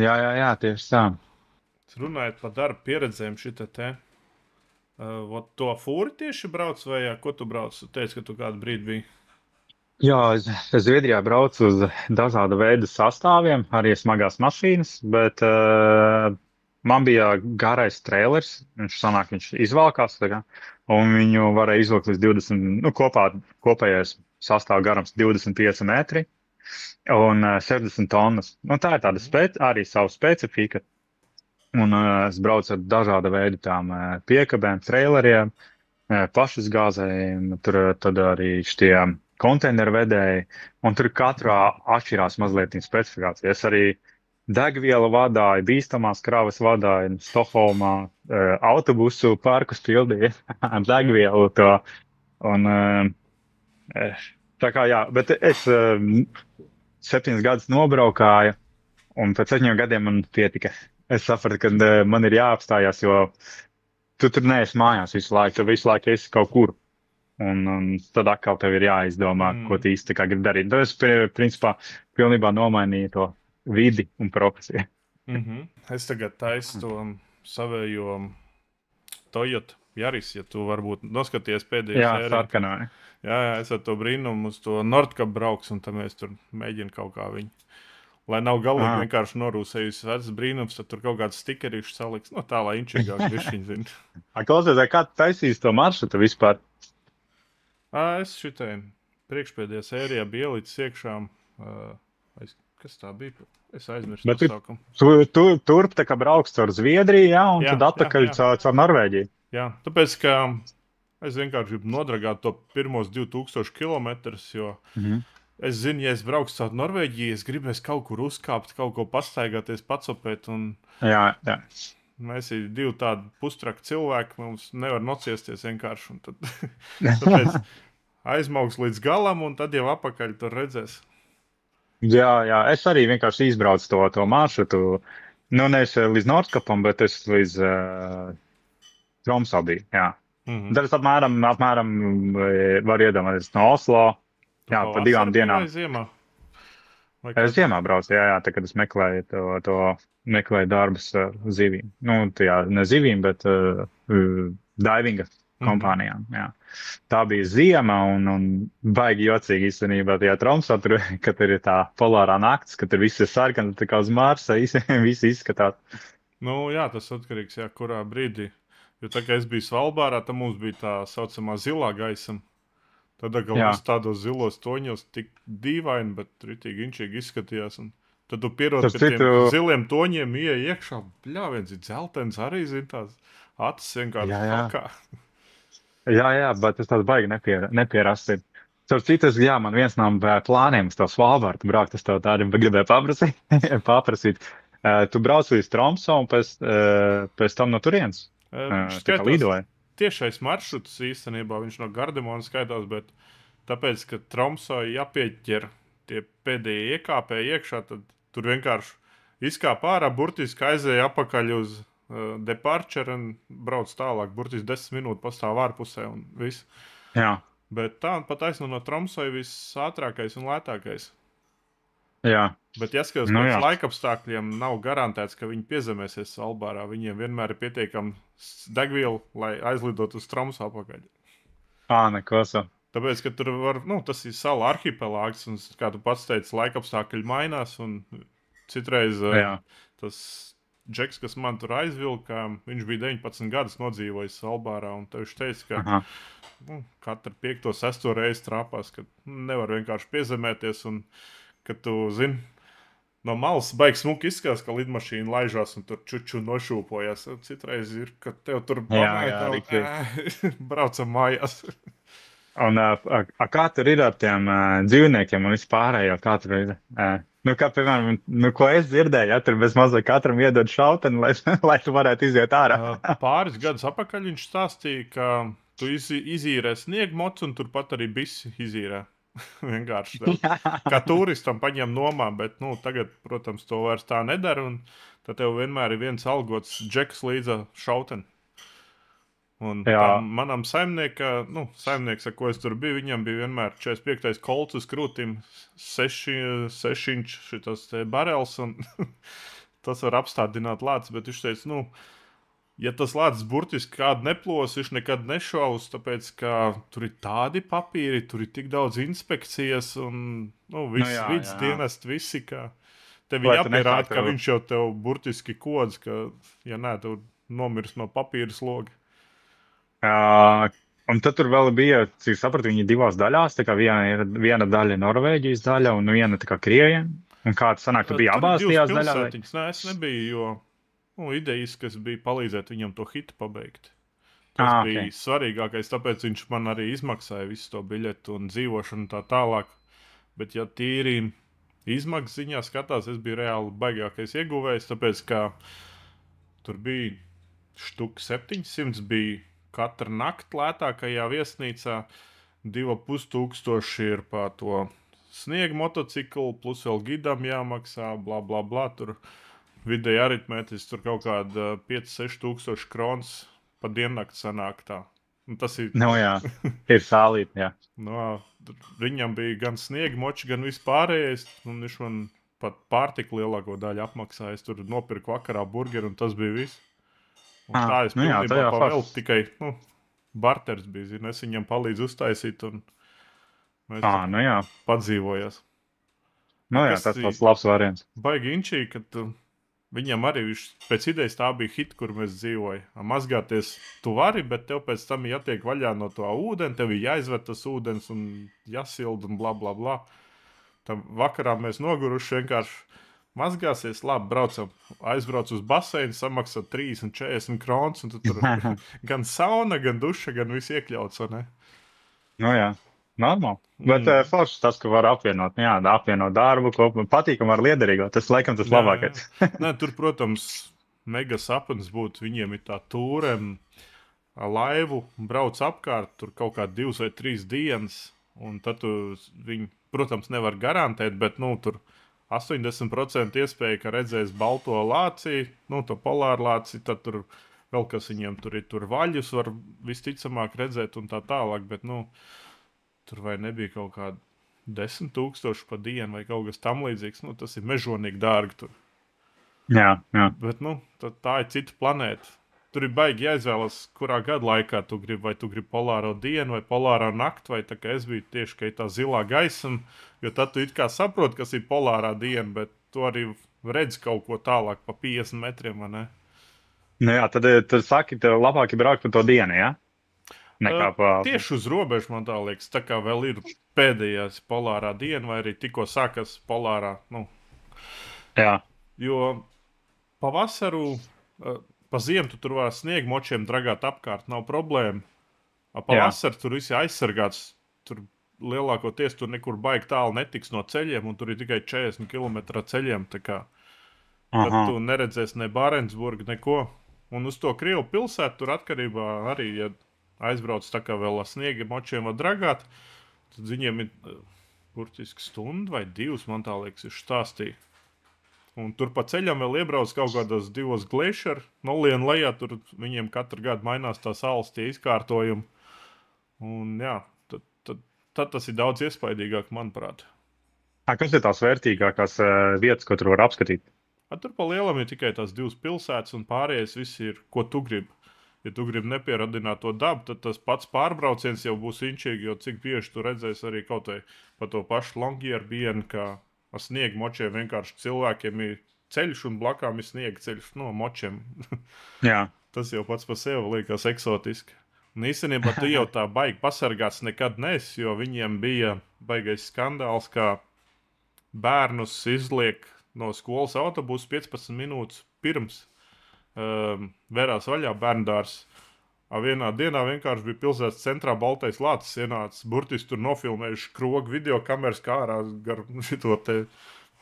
Jā, tieši tā. Runājot par darba pieredzēm šita te, to fūri tieši brauc vai ko tu brauc? Tu teici, ka tu kādu brīdi biji. Jā, es Zviedrijā braucu uz dažāda veida sastāviem, arī smagās mašīnas, bet man bija garais trailers, viņš izvalkās, un viņu varēja izvilkt līdz 20, kopējais sastāv garums 25 metri un 60 tonnas. Tā ir tāda arī savu specifika, un es braucu ar dažāda veida tām piekabēm, traileriem, pašizgāzējiem, tur tad arī šie konteineru vedēji, un tur katrā atšķirās mazliet specifikācija. Es arī degvielu vadāju, bīstamās kravas vadāju, Stokholmā autobusu parkus pildīju ar degvielu to. Un, tā kā jā, bet es 7 gadus nobraukāju, un pēc 7 gadiem man pietika. Es sapratu, ka man ir jāapstājās, jo tu tur neesi mājās visu laiku, tu visu laiku esi kaut kur. Un tad atkal tev ir jāizdomā, ko tu īsti gribi darīt. Tad es, principā, pilnībā nomainīju to vidi un profesiju. Es tagad taisu to savējo Toyota Yaris, ja tu varbūt noskaties pēdējo sēriju. Jā, sarkanā. Jā, es ar to brīnumu uz to Nordkap brauks, un tad mēs tur mēģinām kaut kā viņu. Lai nav galīgi vienkārši norūsējusi vecs brīnums, tad tur kaut kāds stikerīšs saliks. Tā, lai inčīgāk bišķiņ zina. Klausies, kā tu taisīsi to maršrutu vispār? Es šitai priekšpēdējā sērijā bija ielicis iekšā. Kas tā bija? Es aizmirstu nosaukumu. Turp tā kā brauks caur Zviedriju, jā, un tad atpakaļ caur Norvēģiju. Jā, tāpēc, ka es vienkārši gribu nodragāt to pirmos 2000 kilometrus, jo es zinu, ja es braucu caur Norvēģiju, es gribēs kaut kur uzkāpt, kaut ko pastaigāties, pacopēt. Jā. Mēs ir 2 tādi pustraki cilvēki, mums nevar nociesties vienkārši. Tāpēc aizmauks līdz galam, un tad jau apakaļ tur redzēs. Jā, es arī vienkārši izbraucu to maršrutu. Nevis līdz Nordkapam, bet es līdz Tromsø biju, jā. Tad es apmēram varu iedomāties no Oslo, jā, pa 2 dienām. Vai ziemā? Es ziemā braucu, jā, tā kad es meklēju darbus zivīm. Ne zivīm, bet divinga kompānijām, jā. Tā bija ziema un baigi jocīgi īstenībā tajā Tromsø, kad ir tā polārā nakts, kad tur viss ir sarkans, tā kā uz Marsa, visi izskatās. Jā, tas atkarīgs, jā, kurā brīdī. Jo tā kā es biju Svalbārā, tad mums bija tā saucamā zilā gaisma. Tad, kad mums tādos zilos toņos tik dīvaini, bet ritīgi inčīgi izskatījās. Un Tad tu pierod pie tiem ziliem toņiem, ieej iekšā. Bļā, viens ir dzeltens arī, zin, tās acis vienkārši šokā. Jā, bet tas tāds baigi nepierast ir. Starp citu, man viens no plāniem uz to Svalbārdu braukt, es tev tādu gribēju paprasīt. Tu brauc līdz Tromso un pēc tam no turienes? Tā kā lidoja? Tiešais maršruts īstenībā, viņš no Gardemona skaitās, bet tāpēc, ka Tromso jāpieķer tie pēdējie iekāpēji iekšā, tad tur vienkārši izkāp ārā, burtiski aizēja apakaļ uz departure un brauc tālāk, burtiski 10 minūtes pastāv ārpusē un viss. Jā. Bet tā pat aizno no Tromso ir viss ātrākais un lētākais. Jā. Bet jāskatās, pēc laikapstākļiem nav garantēts, ka viņi piezemēsies Svalbārā. Viņiem vienmēr ir pietiekama degviela, lai aizlidot uz Tromso apakaļ. Nekosa. Tāpēc, ka tur var, tas ir sala arhipelāgs, un, kā tu pats teici, laikapstākļi mainās, un citreiz tas džeks, kas man tur aizvilka, viņš bija 19 gadus nodzīvojis Svalbārā, un viņš teica, ka katru 5. 6. reizi trāpās, ka nevar vienkārši piezemēties, un ka tu, zini, no malas baigs smuki izskatās, ka lidmašīna laižās un tur čuču nošūpojas. Citreiz ir, ka tev tur braucam mājās. Un kā tur ir ar tiem dzīvniekiem un vispārējo? Kā tur ir? Kā, piemēram, ko es dzirdēju, tur bez mazliet katram iedod šauteni, lai tu varētu iziet ārā. Pāris gadus apakaļ viņš stāstīja, ka tu izīrē sniegmots un turpat arī bisi izīrē. Vienkārši kā turistam paņem nomā, bet tagad, protams, to vairs tā nedara, un tad tev vienmēr ir viens algots džeks līdz šauteni. Un manam saimnieks, ar ko es tur biju, viņam bija vienmēr 45. kolts uz krūtīm, 6 inč šitas barels, un tas var apstādināt lācis, bet viņš teica, ja tas lācis burtiski kādu neplos, viņš nekad nešaus, tāpēc, ka tur ir tādi papīri, tur ir tik daudz inspekcijas, un vidas dienest visi, ka tev ir jāpierāda, ka viņš jau tev burtiski kodz, ka, ja nē, tev nomirs no papīra sloga. Un tad tur vēl bija, cik sapratu, viņi 2 daļās, tā kā viena daļa Norvēģijas daļa un viena tā kā Krievija. Un kā tas sanāk, tu bija abās tajās daļās? Nē, es nebiju, jo idejas, kas bija palīdzēt viņam to hitu pabeigt. Tas bija svarīgākais, tāpēc viņš man arī izmaksāja visu to biļetu un dzīvošanu tā tālāk. Bet ja tīri izmaksas ziņā skatās, es biju reāli baigākais ieguvējs, tāpēc, ka tur bija štuk 700 bija katra nakti lētākajā viesnīcā, 2500 ir pa to sniega motociklu, plus vēl gidam jāmaksā, bla, bla, bla, tur vidēji aritmētiski tur kaut kāda 5-6 tūkstoši kronas pa diennakti sanāk tā. Un tas ir... ir sālīt, jā. Viņam bija gan sniega moči, gan vispārējais, un viņš man pat pārtiku lielāko daļu apmaksāja. Es tur nopirku vakarā burgeru, un tas bija viss. Un tā es pilnībā pavēl, tikai barters bija, zinu, es viņam palīdzu uztaisīt, un mēs padzīvojās. Tas tāds labs variants. Baigi inčī, ka viņam arī pēc idejas tā bija hit, kur mēs dzīvojam. Mazgāties tu vari, bet tev pēc tam jātiek vaļā no to ūdeni, tev ir jāizved tas ūdens un jāsild un bla, bla, bla. Tam vakarā mēs noguruši vienkārši mazgāsies, labi, aizbrauc uz baseinu, samaksā 30-40 kronas, un tur gan sauna, gan duša, gan viss iekļauts, vai ne? Normāli. Bet forši tas, ka var apvienot darbu, patīkam ar liederīgo, tas laikam tas labākais. Nē, tur, protams, mega sapnis būtu, viņiem ir tā tūrem laivu, brauc apkārt, tur kaut kā 2 vai 3 dienas, un tad viņi, protams, nevar garantēt, bet, tur 80% iespēja, ka redzēs balto lāci, to polāru lāci, tad tur vēl kas viņiem tur ir, tur vaļus var visticamāk redzēt un tā tālāk, bet, tur vai nebija kaut kāda 10 000 pa dienu vai kaut kas tam līdzīgs, tas ir mežonīgi dārgi tur. Jā. Bet, tā ir cita planēta. Tur ir baigi jāizvēlas, kurā gada laikā tu gribi, vai tu gribi polāro dienu, vai polārā nakti, vai tā kā es biju tieši, ka ir tā zilā gaisma, jo tad tu it kā saproti, kas ir polārā diena, bet tu arī redzi kaut ko tālāk pa 50 metriem, vai ne? Tad saki, tev labāk ir braukt pa to dienu, jā? Tieši uz robežu, man tā liekas, tā kā vēl ir pēdējās polārā diena, vai arī tikko sākas polārā, Jā, Jo pavasaru, pa ziemu tu tur var sniegu močiem dragāt apkārt, nav problēma. jā. Pavasarī tur viss ir aizsargāts. Tur lielākoties tur nekur baigi tālu netiks no ceļiem, un tur ir tikai 40 km ceļiem. Tā kā tad Aha. tu neredzēsi ne Bārensburgu, neko. Un uz to Krievu pilsētu tur atkarībā arī, ja aizbrauc tā kā vēl ar sniega močiem var dragāt, tad viņiem ir burtiski stunda vai divas, man tā liekas, ir stāstīja. Un tur pa ceļam vēl iebrauc kaut kādos divos glešeru nolienu lejā, tur viņiem katru gadu mainās tā saules tie izkārtojumi. Un jā, tad tas ir daudz iespaidīgāk, manuprāt. Kas ir tās vērtīgākās vietas, ko tur var apskatīt? Tur pa lielam ir tikai tās divas pilsētas, un pārējais viss ir, ko tu gribi. Ja tu gribi nepieradināt to dabu, tad tas pats pārbrauciens jau būs inčīgi, jo cik bieži tu redzēsi arī kaut vai pa to pašu Longyear dienu, kā ar sniegu močiem vienkārši cilvēkiem ir ceļš un blakām ir sniega ceļš no močiem. Jā, Tas jau pats par sevi liekas eksotiski. Un īstenībā tu jau tā baigi pasargāts nekad neesi, jo viņiem bija baigais skandāls, kā bērnus izliek no skolas autobusu 15 minūtes pirms vērās vaļā bērndārs. Vienā dienā vienkārši bija pilsētas centrā baltais lācis ienācis. Burtiski tur nofilmējuši krogu video kameras kā ārā gar šito te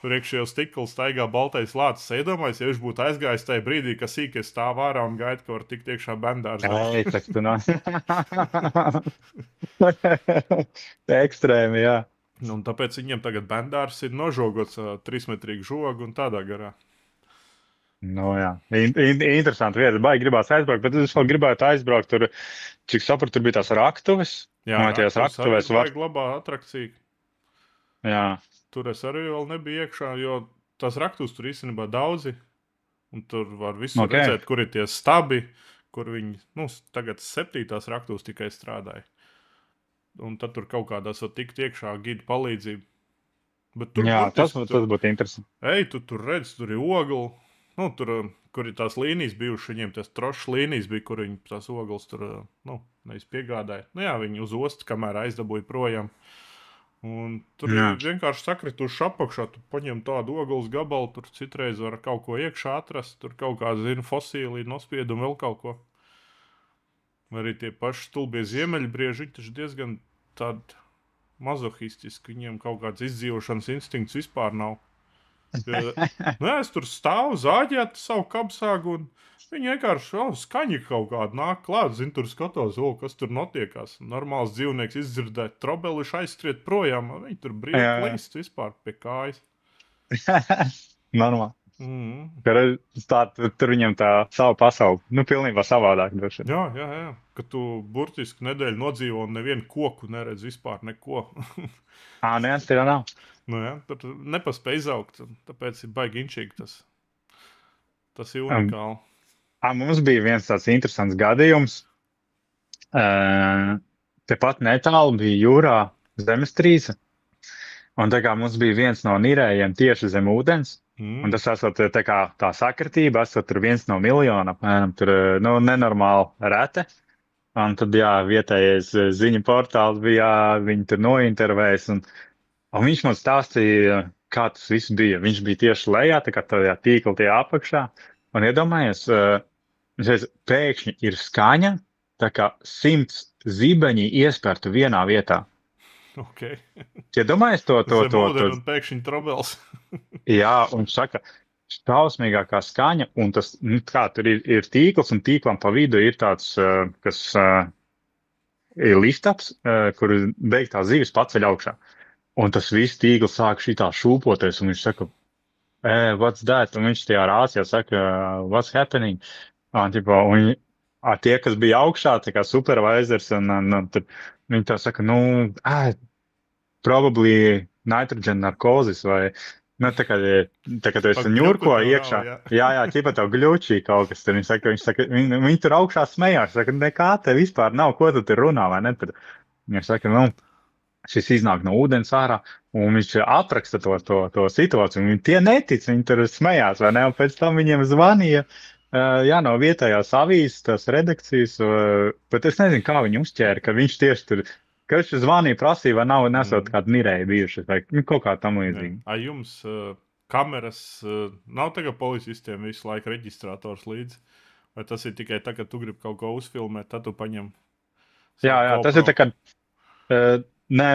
priekšējo stiklu staigā baltais lācis. Iedomājies, ja viņš būtu aizgājis tajā brīdī, ka sīkais stāv ārā un gaida, ka var tikt iekšā bērndārs. Ei, tak tu nā. Ekstrēmi, jā. Un tāpēc viņiem tagad bērndārs ir nožogots 3-metrīgu žogu un tādā garā. Nu, jā. Interesanti vieta. Baigi gribās aizbraukt, bet es vēl gribētu aizbraukt tur, cik sapratu, tur bija tās raktuves. Jā, Vai tajās raktuvēs var... vajag labā atrakcija. Jā, Tur es arī vēl nebiju iekšā, jo tās raktuves tur īstenībā daudzi. Un tur var visu redzēt, kur ir tie stabi, kur viņi, tagad 7. raktuves tikai strādāja. Un tad tur kaut kādās var tikt iekšā gidu palīdzību. Bet tur jā burtiski tas būtu interesanti. Ej, tu redz, tur ir ogli. Tur, kur ir tās līnijas bijušas, viņiem tās trošas līnijas bija, kur viņi tās ogles tur, nevis piegādāja. Jā, viņi uz ostu, kamēr aizdabūja projām. Un tur ir vienkārši sakrituši apakšā, tu paņem tādu ogles gabalu, tur citreiz var kaut ko iekšā atrast, tur kaut kā, fosīli, nospiedumi, vēl kaut ko. Arī tie paši stulbie ziemeļbrieži, viņi taču diezgan tādi mazohistiski, viņiem kaut kāds izdzīvošanas instinkts vispār nav. Es tur stāvu zāģēt savu kapsāgu, un viņi vienkārši skaņi kaut kādu nāk klāt, tur skatos, kas tur notiekās. Normāls dzīvnieks izdzirdēt trobelišu aizskriet projām, viņi tur brīvi plīst vispār pie kājas. Normāli. Tur viņam tā savu pasauli, pilnībā savādāk. Jā. Ka tu burtiski nedēļu nodzīvo un nevienu koku neredz vispār neko. Neviens tie nav. Tur nepaspēj izaugt, tāpēc ir baigi inčīgi tas. Tas ir unikāli. Mums bija viens tāds interesants gadījums. Tepat netālu bija jūrā zemestrīce. Un tā kā mums bija viens no nirējiem tieši zem ūdens, un tas esot tā sakritība, esot tur 1 no miljona, apmēram tur, nenormāli rete. Un tad, vietējais ziņu portāls bija, viņi tur nointervējas, un viņš man stāstīja, kā tas viss bija. Viņš bija tieši lejā, tā kā tādā tīkla tie apakšā, un iedomājies, pēkšņi ir skaņa, tā kā 100 zibeņi iespērtu vienā vietā. Okay. Iedomājies to. Zem ūdeni un pēkšņi trobels. Jā, un saka, šausmīgākā skaņa, un tas, tur ir tīkls, un tīklam pa vidu ir tāds, kas ir liftaps, kur beigtā zivis paceļ augšā. Un tas viss tīkls sāk šitā šūpoties, un viņš saka, what's that? Un viņš tajā rācijā saka, what's happening? Un tie, kas bija augšā, tā kā supervisors, un viņi tā saka, probably nitrogen narkozis, vai, tā kā tu esi ņurko iekšā. Jā, ķipa tev gļučī kaut kas tur. Viņi saka, viņi tur augšā smējās, saka, nekā te vispār nav, ko tu tur runā, vai ne? Viņi saka, šis iznāk no ūdens ārā, un viņš apraksta to situāciju, un viņi tie netic, viņi tur smējās, vai ne? Un pēc tam viņiem zvanīja, no vietējās avīzes, tās redakcijas, bet es nezinu, kā viņi uzķēra, ka viņš tieši tur, ka viņš zvanīja, prasīja, vai nav nesot kādu nirēju bijušas, vai kaut kā tam līdzīgi. Jums kameras, nav tagad policistiem visu laiku reģistrators līdzi. Vai tas ir tikai tā, ka tu gribi kaut ko uzfilmēt, tad tu paņem Jā, savu tas ir GoPro? tā kā, nē,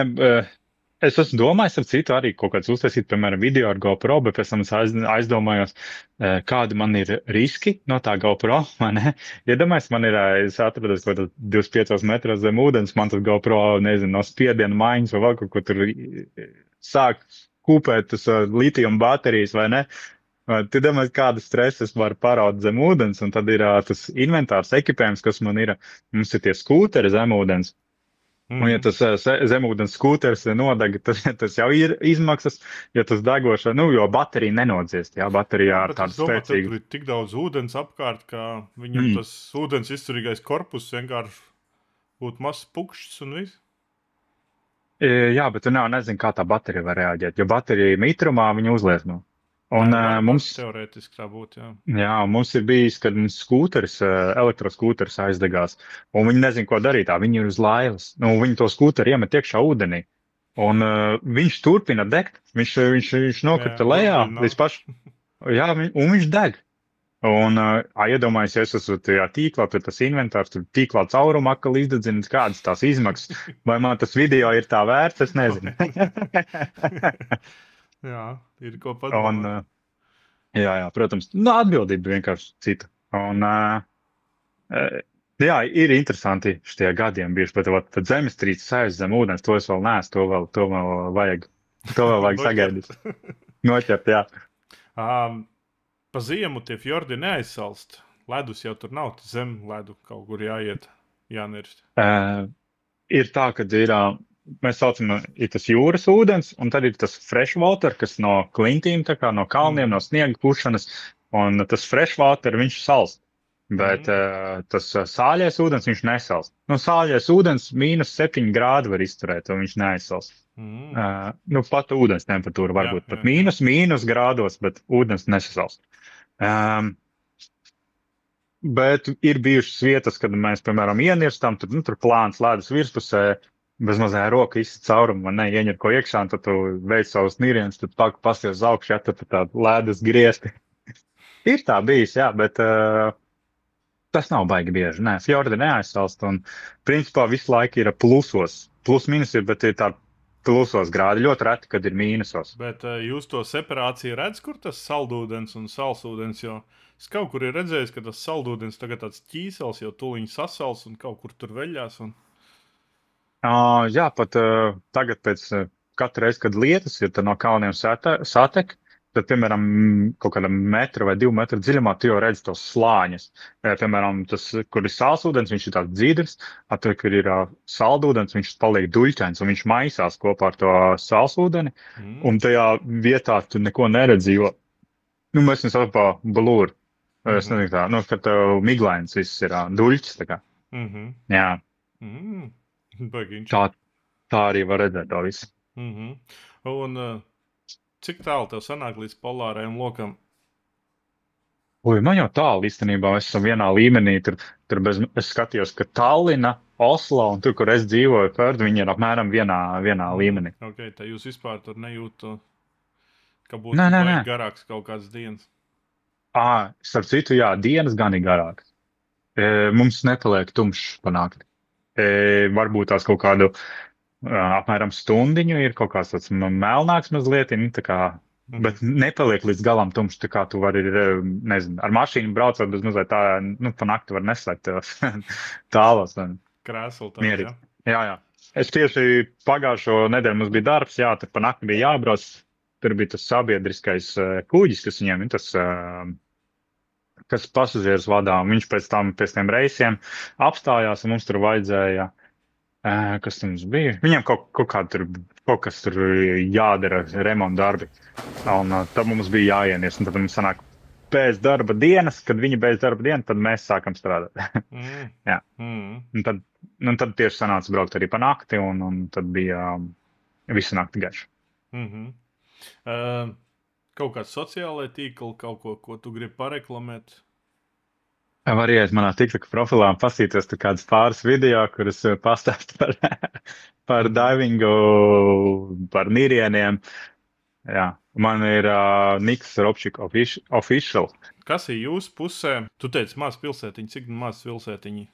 es esmu domājis ar citu arī kaut kāds uztaisīt, piemēram, video ar GoPro, bet pēc tam es aizdomājos, kādi man ir riski no tā GoPro, vai ne? Iedomājies, man ir, es atrados kaut kādā 25 metros zem ūdens, man tas GoPro, nezinu, no spiediena maiņas vai vēl kaut ko tur sāk kūpēt tas litijuma baterijas, vai ne? Tu domā, kādu stresu es varu paraut zem ūdens, un tad ir tas inventārs, ekipējums, kas man ir. Mums ir tie skūteri zem ūdens. Un, ja tas zemūdens skūters nodeg, tas jau ir izmaksas, ja tas degoša, jo baterija nenodziest, jā, baterijā ar Bet tādu es domāju, ka tur spēcīgu. ir tik daudz ūdens apkārt, ka viņam tas ūdens izturīgais korpus vienkārši būtu mazs pukšs un viss. Jā, bet tu nezini, kā tā baterija var reaģēt, jo baterija mitrumā viņa uzliesmo. Un mums, teorētiski tā būtu, jā. jā, mums ir bijis, kad mums skūteris, elektroskūteris aizdegās, un viņi nezin, ko darīt, viņi ir uz laivas. Viņi to skūteri iemet iekšā ūdenī, un viņš turpina degt, viņš nokrita lejā līdz jā, un viņš deg. Un iedomājies, ja es esmu tajā tīklā, tad tas inventārs, tur tīklā cauruma atkal izdedzina, kādas tās izmaksas. Vai man tas video ir tā vērts, es nezinu. Jā, ir ko padomāt. Jā, protams, atbildība vienkārši cita. Un, jā, ir interesanti šitie gadiem bijuši, bet tad zemestrīces aiz zem ūdens, to es vēl neesmu, to vēl vajag sagaidīt. Noķert, jā. Pa ziemu tie fjordi neaizsalst. Ledus jau tur nav, zem ledu kaut kur jāiet, jānirst. Ir tā, ka ir, mēs saucam, ir tas jūras ūdens, un tad ir tas freshwater, kas no klintīm, tā kā no kalniem, no sniega pušanas, un tas freshwater, viņš salst. Bet tas sāļais ūdens, viņš nesalst. Sāļais ūdens -7 grādi var izturēt, un viņš neaizsalst. Pat ūdens temperatūra varbūt pat mīnus grādos, bet ūdens nesasalst. Bet ir bijušas vietas, kad mēs, piemēram, ienirstam, tur plāns ledus virspusē, bez mazā roka izsit caurumu, vai ne, ieņem ko iekšā, un tad tu veic savus nīrienus, tad pasties uz augšu, tad tā ledus griezti. Ir tā bijis, jā, bet tas nav baigi bieži. Nē, fjordi neaizsalst, un principā visu laiku ir plusos. Plus mīnus ir, bet ir tā plusos grādi. Ļoti reti, kad ir mīnusos. Bet jūs to separāciju redz, kur tas saldūdens un salsūdens, jo es kaut kur ir redzējis, ka tas saldūdens tagad tāds ķīsels jau tuliņi sasals un kaut kur tur veļās. Jā, pat tagad pēc katru reizi, kad lietus ir, tad no kalniem satek, tad, piemēram, kaut kādā metra vai 2 metru dziļumā tu jau redzi tos slāņus. Piemēram, tas, kur ir sālsūdens, viņš ir tāds dzīdrs, tad, kur ir saldūdens, viņš paliek duļķains, un viņš maisās kopā ar to sālsūdeni, un tajā vietā tu neko neredzi, jo, mēs nesam pa blūru. Es nezinu tā, kad miglains viss ir duļķis, tā kā. Jā. Tā arī var redzēt to visu. Un cik tālu tev sanāk līdz polārajam lokam? Man jau tālu īstenībā, es esmu vienā līmenī, es skatījos, ka Tallina, Oslo un tur, kur es dzīvoju, viņi ir apmēram vienā līmenī. Ok, tā jūs vispār tur nejūtu, ka būtu garāks kaut kāds dienas? Starp citu, jā, dienas gan ir garākas. Mums nepaliek tumšs panākt. Varbūt tās kaut kādu apmēram stundiņu ir kaut kāds tāds melnāks mazliet, bet nepaliek līdz galam tumšs, tā kā tu vari, nezinu, ar mašīnu braucot bez mazliet tā, pa nakti var neslēgt tālos. Krēsli tā, jā? Jā. Es tieši pagājušo nedēļu mums bija darbs, jā, tad pa nakti bija jābrauc, tur bija tas sabiedriskais kuģis, kas viņiem ir tas, kas pasažierus vadā, un viņš pēc tiem reisiem apstājās, un mums tur vajadzēja, kas tur mums bija? Viņam kaut kas tur jādara, remonta darbi, un tad mums bija jāienies, un tad mums sanāk pēc darba dienas, kad viņi beidz darba dienu, tad mēs sākam strādāt. Jā. Un tad tieši sanāca braukt arī pa nakti, un tad bija visu nakti gaiši. Kaut kāds sociālai tīkli, kaut ko tu gribi pareklamēt? Var iet manā TikTok profilā un pasīties tur kādas pāris video, kuras pastāst par divingu, par nīrieniem. Jā, Man ir Niks Ropčik official. Kas ir jūsu pusē? Tu teici, maz pilsētiņi, cik maz pilsētiņi?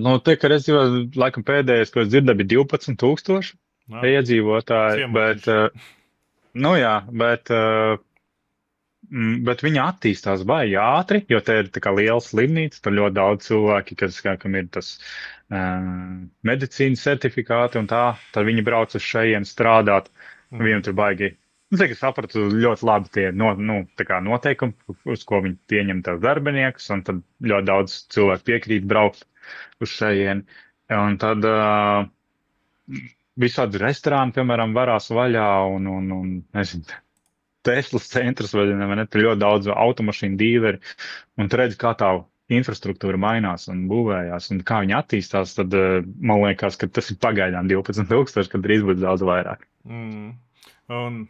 Nu, te, kad es dzīvoju, laikam pēdējais, ko es dzirdēju, bija 12,000 iedzīvotāji, bet, nu jā, bet viņi attīstās baigi ātri, jo te ir tā kā liela slimnīca, tur ļoti daudz cilvēki, kam ir tas medicīnas certifikāti un tā, tad viņi brauc uz šejien strādāt, viņiem tur baigi. Nu, cik es sapratu, ļoti labi tie tā kā noteikumi, uz ko viņi pieņem tās darbiniekus, un tad ļoti daudz cilvēku piekrīt braukt uz šejien. Un tad visādi restorāni, piemēram, varās vaļā un nezinu, Teslas centrs vai ne, tur ļoti daudz automašīnu dīleri, un tu redzi, kā tā infrastruktūra mainās un būvējās, un kā viņi attīstās, tad man liekas, ka tas ir pagaidām 12,000, kad drīz būs daudz vairāk. Un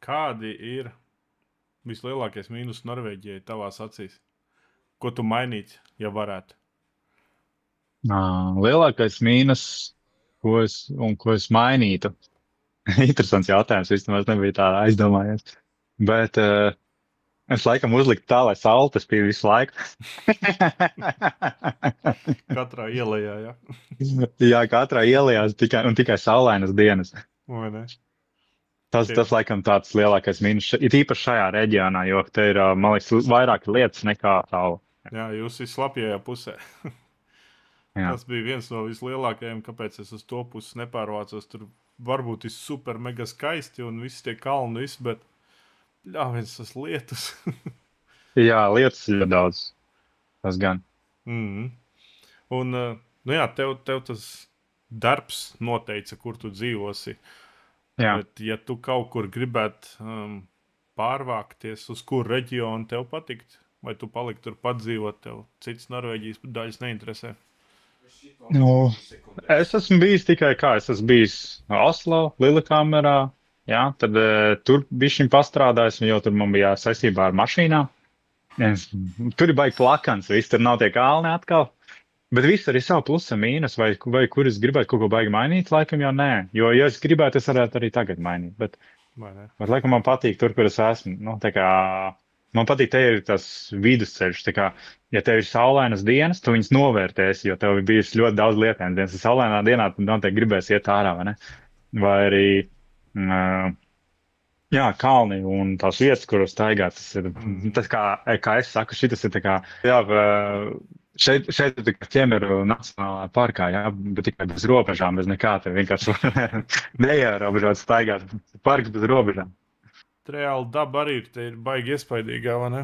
kādi ir vislielākais mīnus Norvēģijai tavās acīs? Ko tu mainītu, ja varētu? Lielākais mīnus, ko es mainītu? Interesants jautājums, vismaz nebija tā aizdomājies. Bet es laikam uzliktu tā, lai saule spīd visu laiku. Katrā ielējā, jā? Jā, katrā ielējā tikai saulainas dienas. Vai ne? Tas laikam tāds lielākais mīnus, ir īpaši šajā reģionā, jo te ir, man liekas, vairāk lietas nekā saule. Jā, jūs esat slapjajā pusē. Jā. Tas bija viens no vislielākajiem, kāpēc es uz to pusi nepārvācos. Tur varbūt ir super mega skaisti un visi tie kalni, bet viens tas lietus. Jā, lietus ir daudz. Tas gan. Un, nu jā, tev tas darbs noteica, kur tu dzīvosi. Jā. Bet, ja tu kaut kur gribētu pārvākties, uz kur reģionu tev patikt, vai tu paliki tur pat dzīvot, tev cits Norvēģijas daļas neinteresē? Nu, es esmu bijis Oslo, Lillehammerā, jā, tad tur bišķiņ pastrādājis, jo tur man bija saistībā ar mašīnām. Tur ir baigi plakans, viss tur nav tie kalni atkal. Bet viss arī savu plusu mīnus, vai kur es gribētu kaut ko baigi mainīt, laikam jau nē. Jo, ja es gribētu, es varētu arī tagad mainīt. Bet laikam man patīk tur, kur es esmu. Nu, tā kā, man patīk, te ir tas vidusceļš. Tā kā, ja tev ir saulainas dienas, tu viņas novērtēsi, jo tev ir bijusi ļoti daudz lietainas dienas. Ja saulainā dienā tu noteikti gribēsi iet ārā, vai ne? Vai arī, jā, kalni un tās vietas, kuros staigāt. Tas kā es saku, šitas ir tā kā, jā, šeit ir tikai ķemeru nacionālā parkā, jā, bet tikai bez robežām, bez nekā, te vienkārši neierobežot staigāt. Parks bez robežām. Reāli daba arī ir baigi iespaidīgā, vai ne?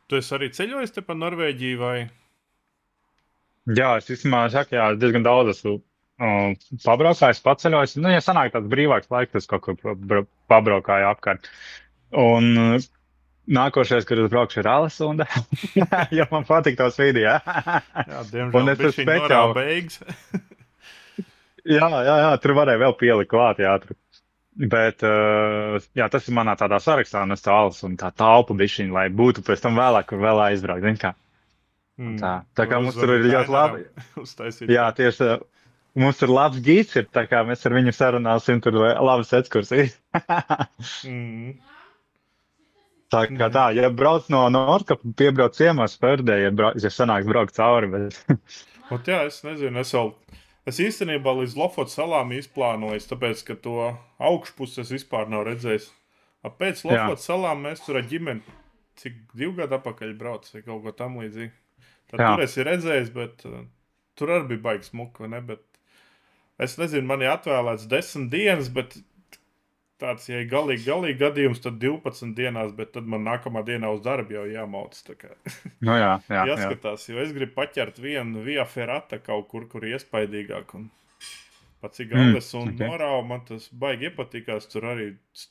Tu esi arī ceļojis te pa Norvēģiju, vai? Jā, es īstenībā saku, jā, diezgan daudz esmu pabraukājis, paceļojis. Nu, ja sanāk tāds brīvāks laiks, es kaut kur pabraukāju apkārt. Un nākošais, kad es braukšu, ir Ālesunda, jo man patīk tos video. Jā, diemžēl bišķiņ norāda beigas. jā, tur varēja vēl pielikt klāt, jā, tur. Bet, jā, tas ir manā tādā sarakstā, un es tā Ālesunda tā taupu bišķiņ, lai būtu pēc tam vēlāk, kur vēl aizbraukt, zin kā. Tā kā mums tur ir ļoti labi. Jā, tieši mums tur labs gīds ir, tā kā mēs ar viņu sarunāsim tur labas ekskursijas. Tā kā tā, ja brauc no Nordkapa, piebrauc ciemās Pērdē, ja sanāks braukt cauri, bet... Jā, es nezinu, es īstenībā līdz Lofotas salām izplānojis, tāpēc, ka to augšpusi es vispār nav redzējis. Pēc Lofotas salām mēs tur ar ģimeni, cik 2 gadu atpakaļ brauc, vai kaut ko tam līdzīgi. Tad tur es ir redzējis, bet tur arī bija baigi smuka, vai ne? Bet es nezinu, man ir atvēlēts 10 dienas, bet tāds, ja ir galīgi gadījums, tad 12 dienās, bet tad man nākamā dienā uz darbu jau jāmauc. Nu jā. Jāskatās, jo es gribu paķert vienu Via Ferrata kaut kur iespaidīgāk. Un pat cik Galdes un Norau, man tas baigi iepatikās, tur arī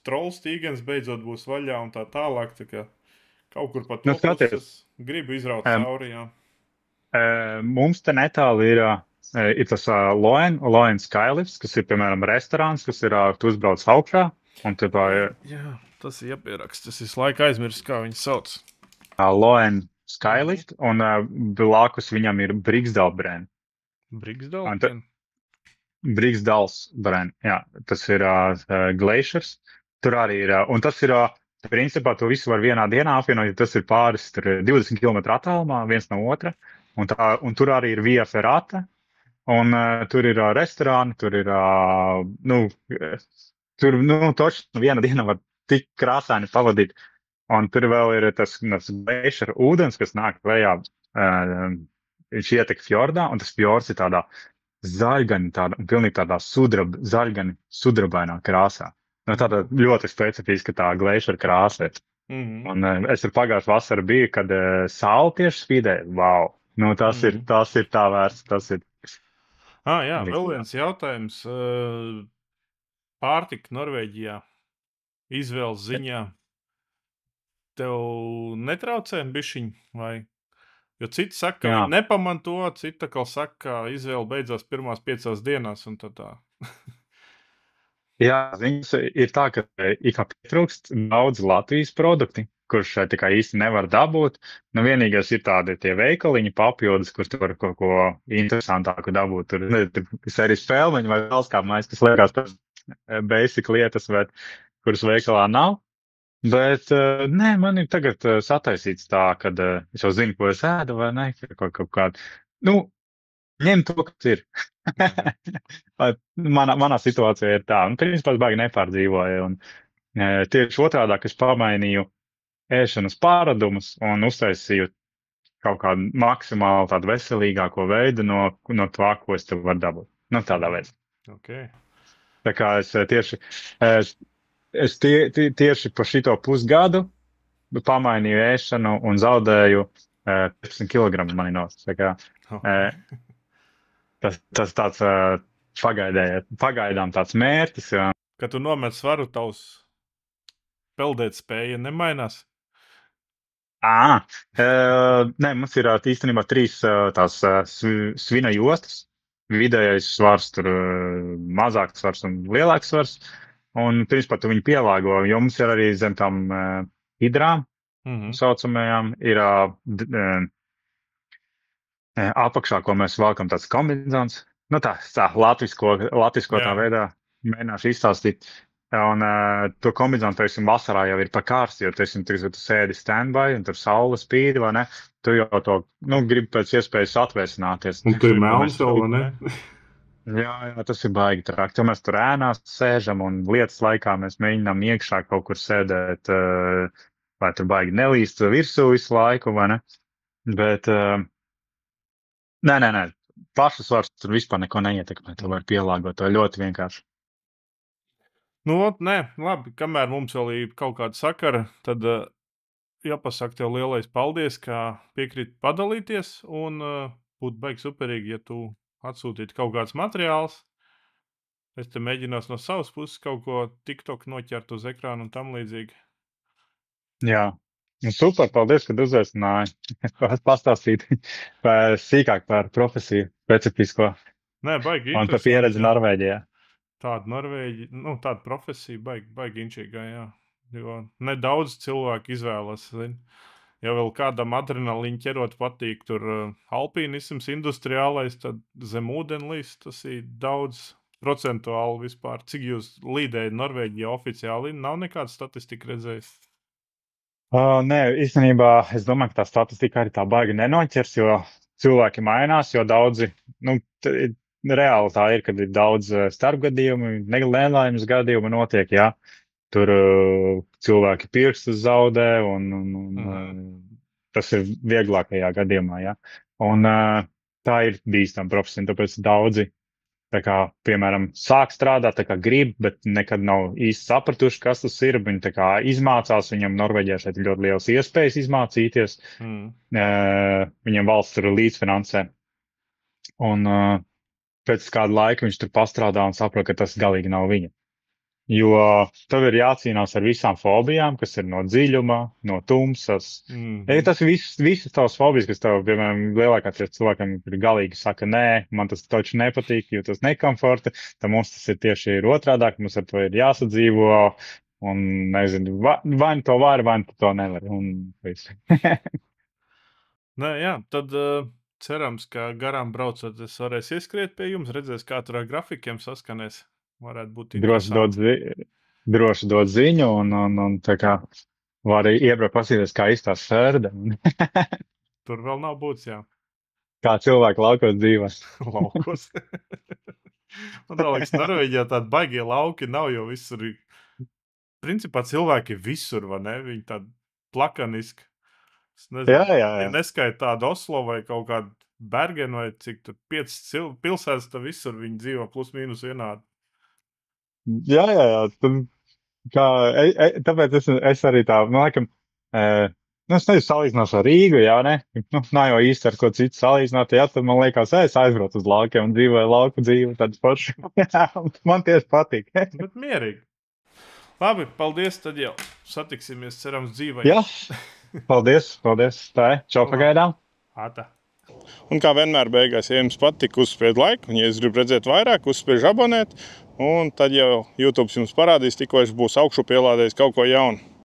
Trollstīgens beidzot būs vaļā un tā tālāk, tā kā kaut kur pat es gribu izraut cauri, jā. Mums te netāli ir tas Loen Skylifts, kas ir, piemēram, restorāns, kas ir, tu uzbrauc augšā. Un jā, tas ir jāpierakst. Tas ir laika aizmirst, kā viņi sauc. Loen Skylift, un blakus viņam ir Briksdalsbreen. Briksdalsbreen? Briksdalsbreen, jā. Tas ir Glaciers. tur arī ir, un tas ir, principā, to visu var vienā dienā apvienot, jo tas ir pāris, tur 20 km attālumā, viens no otra, un tur arī ir Via Ferrata, un tur ir restorāni, tur ir, tur, toši viena diena var tik krāsaini pavadīt, un tur vēl ir tas gleišera ūdens, kas nāk lejā, viņš ietek fjordā, un tas fjords ir tādā zaļgani, un pilnīgi tādā zaļgani sudrabainā krāsā. Tāda ļoti specifiska tā gleišera krāsa ir. Un es tur pagājušā vasara biju, kad saule tieši spīdēja. Wow! Tas ir tā vērts, tas ir. Jā, vēl viens jautājums. Pārtika Norvēģijā izvēles ziņā tev netraucē bišķiņ vai? Jo citi saka, ka viņi nepamanto, citi atkal saka, ka izvēle beidzās pirmās 5 dienās un tā. Jā, viņas ir tā, ka it kā pietrūkst daudz Latvijas produkti, kurš šeit tikai īsti nevar dabūt. Vienīgais ir tādi tie veikaliņi papildus, kur tu var kaut ko interesantāku dabūt. Tur ir spēlmeņi vai vēl kā mēs, kas liekas tas basic lietas, bet kuras veikalā nav. Bet, nē, man ir tagad sataisīts tā, kad es jau zinu, ko es ēdu vai ne, kaut kādu. Ņem to, kas ir. Manā situācijā ir tā. Principā es baigi nepārdzīvoju. Tieši otrādāk es pamainīju ēšanas pārādumus un uztaisīju kaut kādu maksimāli tādu veselīgāko veidu no tā, ko es tev varu dabūt. Tādā veidā. Okay. Tā kā es tieši pa šito pusgadu pamainīju ēšanu un zaudēju 15 kg maninos. Tas tāds pagaidām tāds mērķis. Kad tu nomet svaru, tavs peldēt spēja nemainās? Nē, mums ir īstenībā 3 tās svina jostas. Vidējais svars, tur mazāks svars un lielāks svars. Un, principā, tu viņu pielāgo, jo mums ir arī zem tām hidrām, saucamajām, ir apakšā, ko mēs valkam tāds kombinācijas. Tā latvisko tā veidā mēģināšu izstāstīt. Un to kombināciju, teiksim, vasarā jau ir pa karsti, jo, teiksim, tu sēdi standby un tur saule spīd, vai ne? Tu jau to, gribi pēc iespējas atvēsināties. Un tu ir melns vēl, vai ne? Jā, tas ir baigi traki. Mēs tur ēnās sēžam un lietas laikā mēs mēģinām iekšā kaut kur sēdēt, lai tur baigi nelīst virsū visu laiku, vai ne? Bet, nē, pašas svars tur vispār neko neietekmē, to var pielāgot, to ļoti vienkārši. Nē, labi, kamēr mums vēl ir kaut kāda sakara, tad jāpasaka tev lielais paldies, kā piekrīt padalīties, un būtu baigi superīgi, ja tu atsūtīt kaut kāds materiāls. Es te mēģinās no savas puses kaut ko TikTok noķert uz ekrānu un tam līdzīgi. Jā, super, paldies, kad uzaicināji pastāstīt sīkāk par profesiju specifisko. Nē, baigi interesanti. Un par pieredzi Norvēģijā. Tāda profesija baigi inčīgā, jā. Jo nedaudz cilvēku izvēlas, zin. Ja vēl kādam adrenalīnu ķerot patīk, tur alpīnisms industriālais, tad zem ūdenlīs tas ir daudz procentuāli vispār. Cik jūs līdējat Norvēģijā oficiāli? Nav nekāda statistika redzējis? Nē, īstenībā es domāju, ka tā statistika arī tā baigi nenoķers, jo cilvēki mainās, jo daudzi, reāli tā ir, kad ir daudz starpgadījumu, nelaimes gadījumu notiek, jā. Tur cilvēki pirkstus zaudē, un tas ir vieglākajā gadījumā, jā. Un tā ir bīstama profesija, tāpēc daudzi, tā kā, piemēram, sāk strādāt, tā kā grib, bet nekad nav īsti sapratuši, kas tas ir. Viņi tā kā izmācās, viņam Norvēģijā šeit ir ļoti liels iespējas izmācīties. Viņam valsts tur līdzfinansē. Un pēc kāda laika viņš tur pastrādā un saprot, ka tas galīgi nav viņa. Jo tev ir jācīnās ar visām fobijām, kas ir no dziļuma, no tumsas. Tas ir visas tavas fobijas, kas tev, piemēram, lielākā tie cilvēkiem ir galīgi saka, nē, man tas taču nepatīk, jo tas nekomforta, tad mums tas ir tieši otrādāk, mums ar to ir jāsadzīvo, un, nezinu, vai to var, vai to nevar, un viss. Nē, jā, tad cerams, ka garām braucot, es varēšu ieskriet pie jums, redzēs, kā tur ar grafikiem saskanēs. Varētu būt interesanti. droši dot ziņu un tā kā var iebraukt pasīties, kā īstā sērda. Tur vēl nav būts, jā. Kā cilvēki laukos dzīvos. Laukos. Man liekas, Norvēģijā tādi baigie lauki nav, jo visur ir. Principā cilvēki visur, vai ne? Viņi tādi plakaniski. Es nezinu, Jā. ja neskaita tādu Oslo vai kaut kādu Bergenu vai cik tur 5 pilsētas, tad visur viņi dzīvo plus mīnus vienādi. Jā. Tāpēc es arī tā, laikam, es nezinu, salīdzināšu ar Rīgu, jā, ne? Nav jau īsti ar ko citu salīdzināt, jā, tad man liekas, es aizbraucu uz laukiem un dzīvoju lauku dzīvi, tad forši. Man tieši patīk. Bet mierīgi. Labi, paldies, tad jau satiksimies, cerams, dzīvē. Jā, paldies. Tā, čau pagaidām. Ātā. Un kā vienmēr beigās, ja jums patika, uzspied laiku, un ja jūs gribat redzēt vairāk, uzspiež abonēt, un tad jau YouTube jums parādīs, tikko es būšu augšu pielādējis kaut ko jaunu.